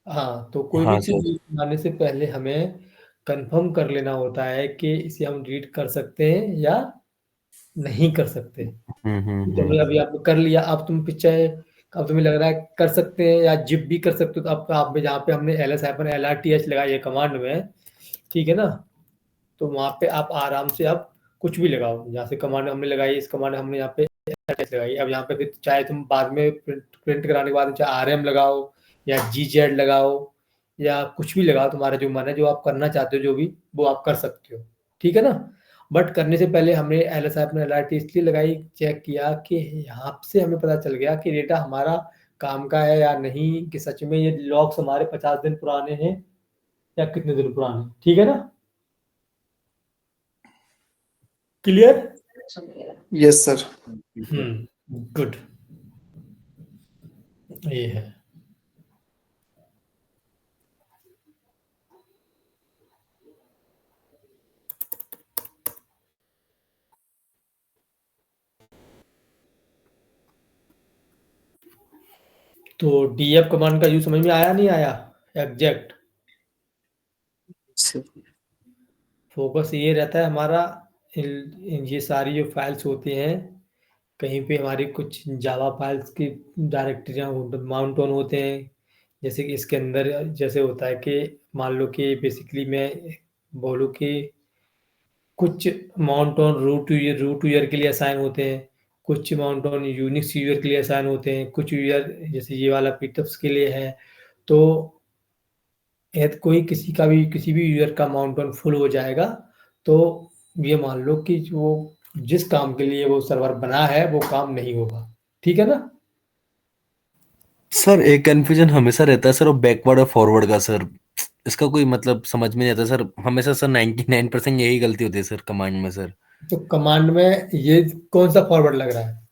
हाँ, तो कोई भी हाँ चीज सर। डिलीट मारने से पहले हमें कंफर्म कर लेना होता है कि इसे हम डिलीट कर सकते हैं या नहीं कर सकते। तो भाई अभी आपने कर लिया, अब तुम पीछे, अब तुम्हें लग रहा है कर सकते हैं या जिप भी कर सकते हो, तो अब आप जहाँ पे हमने ls-lrth लगाई है कमांड में, ठीक है ना, तो वहाँ पे आप आराम से आप कुछ भी लगाओ, जहाँ से कमांड हमने लगाई, इस कमांड हमने यहाँ पे LRTH लगाई, अब यहाँ पे फिर चाहे तुम बाद में प्रिंट कराने के बाद चाहे rm लगाओ या gz लगाओ या कुछ भी लगाओ, तुम्हारा जो मन है, जो आप करना चाहते हो, जो भी वो आप कर सकते हो, ठीक है ना। बट करने से पहले हमने LRT इसलिए लगाई, चेक किया कि यहाँ से हमें पता चल गया कि डेटा हमारा काम का है या नहीं, कि सच में ये लॉग्स हमारे 50 दिन पुराने हैं या कितने दिन पुराने, ठीक है ना, क्लियर। Yes sir. गुड, ये है। तो df कमांड का यूज समझ में आया नहीं आया एग्जैक्ट। फोकस ये रहता है हमारा, ये सारी जो फाइल्स होती हैं, कहीं पे हमारी कुछ जावा फाइल्स की डायरेक्टरियाँ माउंट ऑन होते हैं, जैसे कि इसके अंदर जैसे होता है कि मान लो कि बेसिकली मैं बोलूँ कि कुछ माउंट ऑन रूट यूजर के लिए असाइन होते हैं, कुछ माउंट ऑन यूनिक्स यूजर के लिए असाइन होते हैं, कुछ यूजर जैसे ये वाला पीटप्स के लिए है। तो यदि कोई किसी भी यूजर का माउंट ऑन फुल हो जाएगा तो ये मान लो कि वो जिस काम के लिए वो सर्वर बना है वो काम नहीं होगा, ठीक है ना। सर एक कंफ्यूजन हमेशा रहता है सर, वो बैकवर्ड और फॉरवर्ड का सर, इसका कोई मतलब समझ में नहीं आता सर, हमेशा सर 99% यही गलती होती है सर कमांड में सर। तो कमांड में ये कौन सा फॉरवर्ड लग रहा है।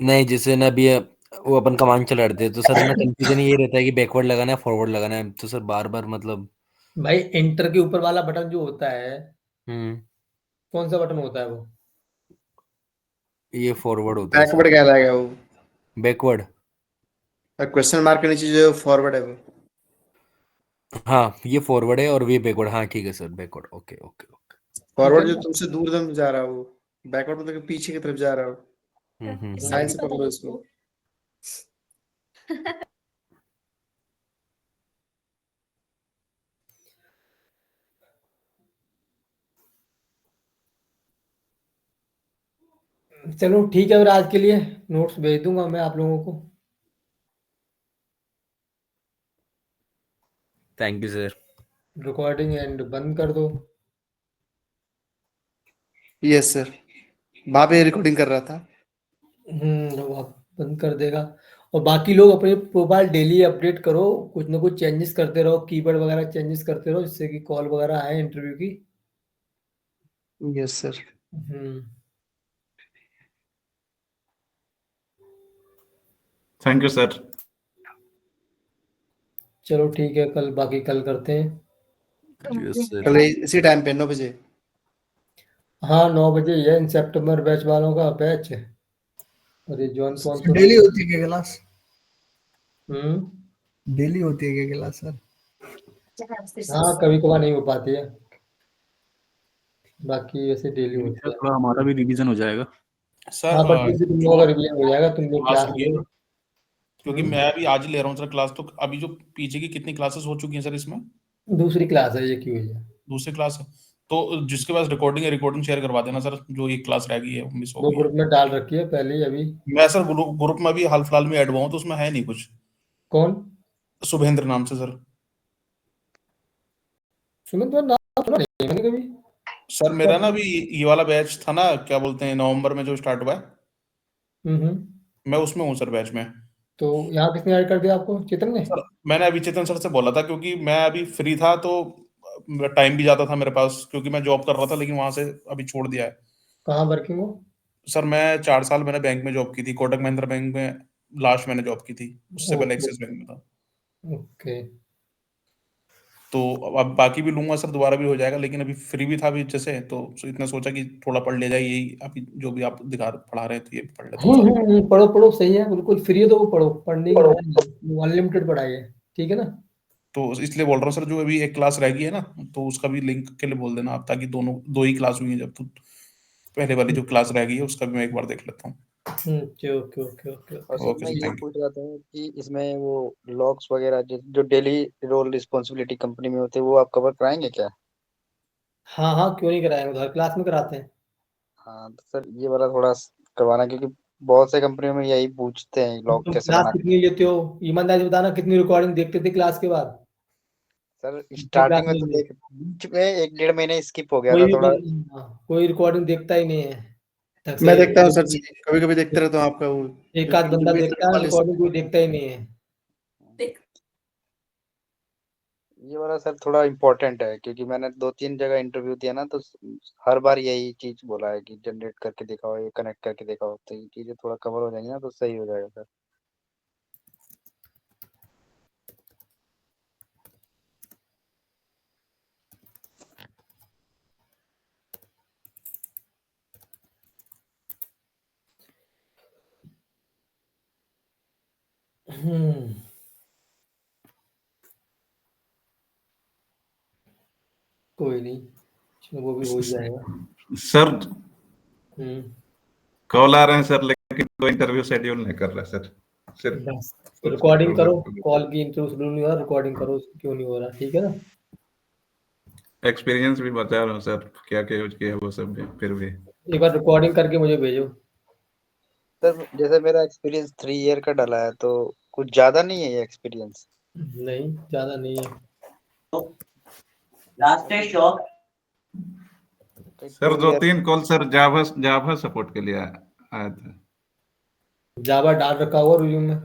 नहीं जैसे ना अभी वो अपन कमांड चला रहे थे तो सर ना कंफ्यूजन ये रहता है कि बैकवर्ड लगाना है फॉरवर्ड लगाना है, तो सर बार बार मतलब। भाई एंटर के ऊपर वाला बटन जो होता है, कौन सा बटन होता है वो, ये फॉरवर्ड होता है बैकवर्ड सर। कहलाएगा वो। बैकवर्ड, क्वेश्चन मार्क के नीचे जो फॉरवर्ड है वो। हाँ ये फॉरवर्ड है और ये बैकवर्ड, हाँ ठीक है sir backward, okay okay okay. Forward जो तुमसे दूर दम जा रहा हो, बैकवर्ड मतलब कि पीछे की तरफ जा रहा हो। साइंस से पकड़ो इसको। चलो ठीक है, फिर आज के लिए नोट्स भेज दूंगा मैं आप लोगों को। Thank you sir. Recording and बंद कर दो। यस सर, वहां पे रिकॉर्डिंग कर रहा था। वो आप बंद कर देगा। और बाकी लोग अपने प्रोफाइल डेली अपडेट करो, कुछ ना कुछ चेंजेस करते रहो, कीवर्ड वगैरह चेंजेस करते रहो, जिससे कि कॉल वगैरह आए इंटरव्यू की। Yes sir. Thank you sir. चलो ठीक है, कल बाकी कल करते हैं। Yes sir. कल इसी टाइम पे 9 बजे। हाँ 9 बजे है इन सितंबर बैच वालों का बैच। और ये जॉन कौन तो डेली होती है क्या क्लास? हम्म। डेली होती है क्या क्लास सर? हाँ कभी कभार नहीं हो पाती है, बाकी वैसे डेली होती है। थोड़ा हमारा भी रिवीजन हो जाएगा। सर हाँ पर तुम जो लोगों का रिवीजन हो जाएगा, तुम लोग क्लास क्लास होगी लो। ना, क्योंकि मैं अभी आज ही ले रहा हूँ सर क्लास, तो अभी जो पीछे की कितनी क्लासेस हो चुकी हैं सर इसमें? दूसरी क्लास है ये की हुई है। दूसरी क्लास है, तो जिसके पास रिकॉर्डिंग है रिकॉर्डिंग शेयर करवा देना सर, जो एक क्लास रह गई है वो मिस हो वो गई है। ग्रुप में डाल रखी है पहले ही अभी। मैं सर ग्रुप में अभी हाल फिलहाल में ऐड हुआ हूँ, तो उसमें है नहीं कुछ। कौन? शुभेंद्र नाम से सर। सुमित तुम्हारा नाम सुना नहीं है मैंने कभी। सर मेरा ना अभी ये वाला बैच था ना, क्या बोलते हैं, नवंबर में जो स्टार्ट हुआ है, मैं उसमें हूँ सर बैच में। तो यहाँ किसने ऐड कर दिया आपको, चेतन ने? सर मैंने अभी चेतन सर से बोला था, क्योंकि मैं अभी फ्री था तो टाइम भी ज्यादा था मेरे पास, क्योंकि मैं जॉब कर रहा था, लेकिन वहां से अभी छोड़ दिया है। कहाँ वर्किंग हो? सर मैं 4 साल मैंने बैंक में जॉब की थी, कोटक महिंद्रा बैंक में लास्ट मैंने जॉब की थी, उससे पहले ओके एक्सिस बैंक में था। ओके। तो अब बाकी भी लूंगा सर, दोबारा भी हो जाएगा, लेकिन अभी फ्री भी था अभी जैसे, तो इतना सोचा कि थोड़ा पढ़ ले जाए, यही अभी जो भी आप पढ़ा रहे थे ये भी पढ़ लेता हूँ सर। पढ़ो पढ़ो, सही है, बिल्कुल फ्री है तो वो पढ़ो, पढ़ने की अनलिमिटेड पढ़ाई है, ठीक है ना। तो इसलिए बोल रहा हूँ सर, जो अभी एक क्लास रह गई है ना, तो उसका भी लिंक के लिए बोल देना आप, ताकि दोनों दो ही क्लास हुई है जब, तो पहले वाली जो क्लास रह गई है उसका भी मैं एक बार देख लेता हूँ। Okay okay okay okay. और सर ओके मैं सर, ये थैंक यू। पूछ रहा था कि इसमें वो लॉग्स वगैरह जो डेली रोल रिस्पॉन्सिबिलिटी कंपनी में होते हैं वो आप कवर कराएंगे क्या? हाँ हाँ क्यों नहीं कराएंगे, हर क्लास में कराते हैं। हाँ तो सर ये वाला थोड़ा करवाना, क्योंकि बहुत से कंपनियों में यही पूछते हैं लॉग तुम कैसे क्लास बनाते कितनी लेते हो, ईमानदारी से बताना, कितनी रिकॉर्डिंग देखते थे क्लास के बाद? हैं। सर कितनी क्लास स्टार्टिंग में तो लेंगे? देख, बीच में 1 डेढ़ महीने स्किप हो गया कोई था भी थोड़ा। हाँ, कोई रिकॉर्डिंग देखता ही नहीं है ढंग मैं से। देखता हूँ सर जी, कभी कभी देखते रहता हूँ आपका वो एक जो आध बंदा इंटरव्यू देखता है, वाले। रिकॉर्डिंग कोई देखता ही नहीं है। ये वाला सर थोड़ा इम्पोर्टेंट है, क्योंकि मैंने 2-3 जगह इंटरव्यू दिया ना, तो हर बार यही चीज बोला है कि जनरेट करके दिखाओ, ये कनेक्ट करके दिखाओ, तो ये चीजें थोड़ा कवर हो जाएंगी ना तो सही हो जाएगा सर। हम्म। कोई नहीं, चलो वो भी हो ही जाएगा। सर हम्म। कॉल आ रहे हैं सर, लेकिन कोई इंटरव्यू शेड्यूल नहीं कर रहा सर, सिर्फ बस कुछ रिकॉर्डिंग इधर करो, उधर। कॉल की इंटरव्यू शुरू नहीं हो रहा, रिकॉर्डिंग करो, क्यों नहीं हो रहा, ठीक है ना। एक्सपीरियंस भी बता रहा हूँ सर, क्या क्या यूज किया है वो सब भी, फिर भी एक बार रिकॉर्डिंग करके मुझे भेजो। सर जैसे मेरा एक्सपीरियंस 3 ईयर का डला है, तो कुछ ज्यादा नहीं है ये एक्सपीरियंस? नहीं ज्यादा नहीं है। लास्ट है shop. Sir 2 year. 2-3 call sir Java जावा सपोर्ट के लिए आया था, जावा डाल रखा हुआ रिज्यूम में।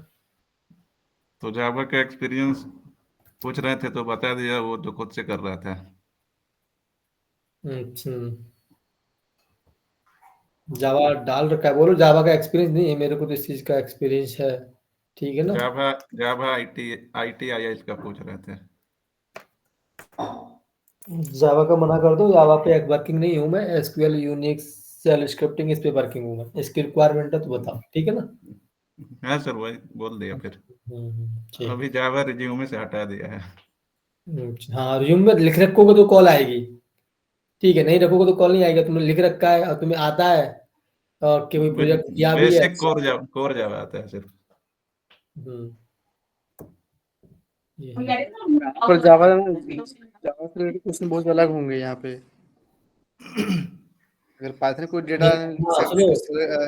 तो जावा का एक्सपीरियंस पूछ रहे थे तो बता दिया, वो तो खुद से कर रहा था। अच्छा, जावा डाल रखा है, बोलो जावा का एक्सपीरियंस नहीं है मेरे को, तो इस चीज का एक्सपीरियंस है, ठीक है ना। जावा जावा आईटी आईएस का पूछ रहे थे। जावा का मना कर दो, जावा पे वर्किंग नहीं हूँ मैं, एसक्यूएल यूनिक्स शेल स्क्रिप्टिंग इस पे वर्किंग हूँ मैं, इसकी रिक्वायरमेंट है तो बताओ, ठीक है ना। हाँ सर वही बोल दिया फिर, ठीक अभी है। जावा रिज्यूमे से हटा दिया है। हाँ रिज्यूम में लिख रखोगे तो कॉल आएगी, ठीक है, नहीं रखोगे तो कॉल नहीं आएगा, तुमने लिख रखा है और तुम्हें आता है और कि कोई प्रोजेक्ट किया भी है। बेसिक कोर जावा आता है सिर्फ। हम्म, ये है। पर जावा जावा से रिलेटेड क्वेश्चन बहुत अलग होंगे यहाँ पे। अगर पाइथन कोई डेटा हाँ सुनो,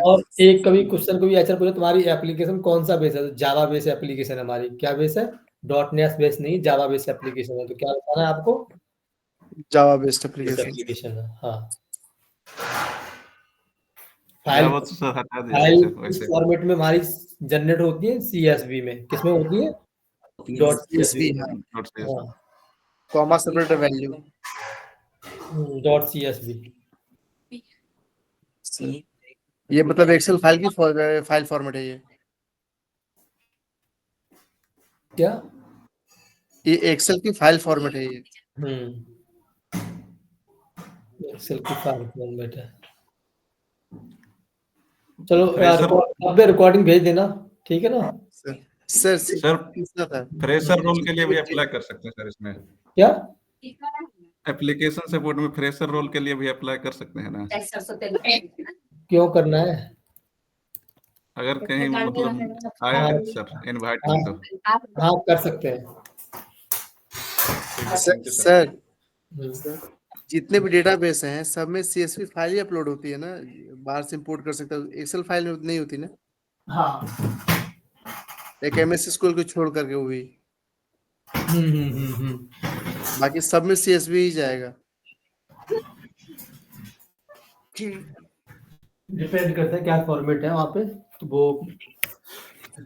और एक कभी क्वेश्चन को भी ऐसा पूछा, तुम्हारी एप्लीकेशन कौन सा बेस है, जावा बेस एप्लीकेशन है हमारी, क्या बेस है, डॉट नेट बेस नहीं, जावा बेस एप्लीकेशन है, तो क्या बताना है आपको, Java based base application. Application है। हाँ फाइल, जावा तो सर हटा दिया फाइल वैसे इस वैसे। फॉर्मेट में हमारी जनरेट होती है सीएसवी में, किसमें होती है, डॉट सीएसवी CSV में। हाँ, हाँ comma separate value. Dot CSV. ये मतलब एक्सेल फाइल की फाइल फॉर्मेट है ये। क्या ये एक्सेल की फाइल फॉर्मेट है ये। एक्सेल की फाइल फॉर्मेट है। चलो फ्रेशर अब रिकॉर्डिंग भेज देना, ठीक है ना? सर सर तीसरा था फ्रेशर रोल के लिए भी अप्लाई कर सकते हैं सर इसमें। क्या? एप्लीकेशन सपोर्ट में फ्रेशर रोल के लिए भी अप्लाई कर सकते हैं ना? क्यों करना है? अगर कहीं मतलब आए हाँ सर इनवाइट हाँ तो हाँ, कर सकते हैं। ठीक है, sir thank you sir. Sir जितने भी डेटाबेस हैं सब में सीएसवी फाइल ही अपलोड होती है ना, बाहर से इंपोर्ट कर सकते हो, एक्सेल फाइल में नहीं होती ना, हाँ। एक एमएस स्कूल को छोड़ करके वो भी, बाकी सब में सीएसवी ही जाएगा। डिपेंड करता है क्या फॉर्मेट है वहाँ पे, तो वो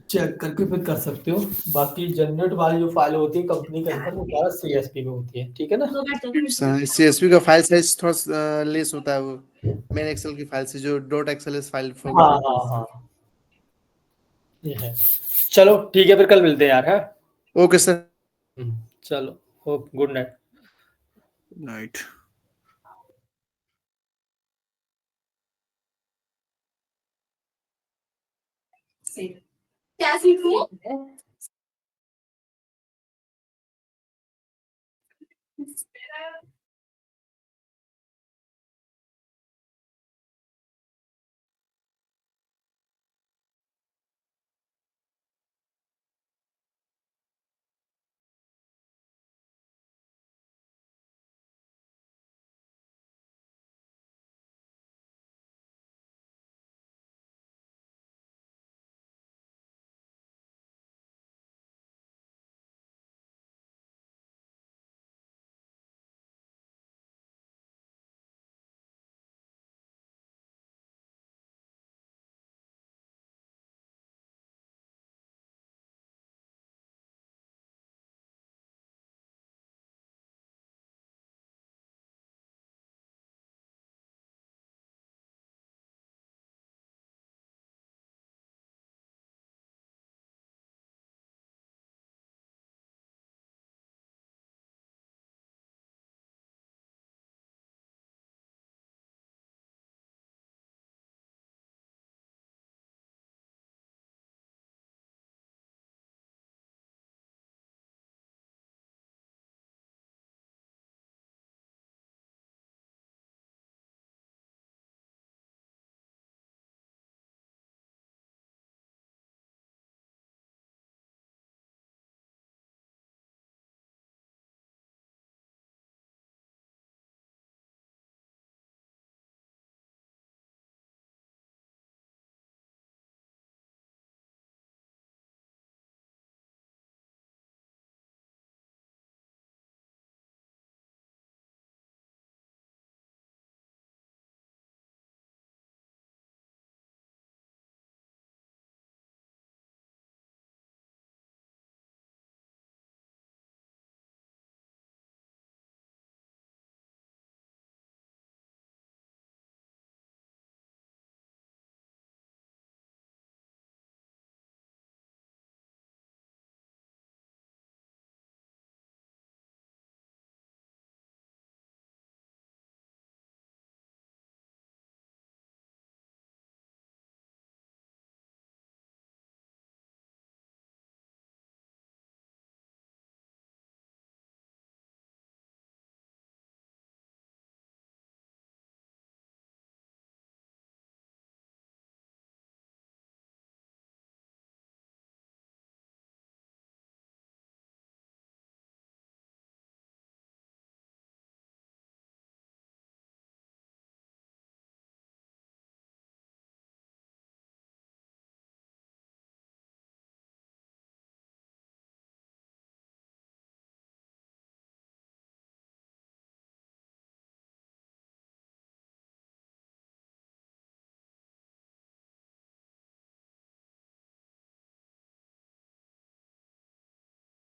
चेक करके फिर कर सकते हो। बाकी जनरेट वाली जो फाइल होती है कंपनी के अंदर, वो सारा सीएसपी में होती है, ठीक है ना? सीएसवी का फाइल साइज थोड़ा लेस होता है वो मेन एक्सेल की फाइल से, जो डॉट एक्सएलएस फाइल हाँ फॉर्मेट हाँ हाँ, ये है। चलो ठीक है, फिर कल मिलते हैं यार। है ओके सर। चलो, ओके, गुड नाइट। नाइट। क्या सीखूं?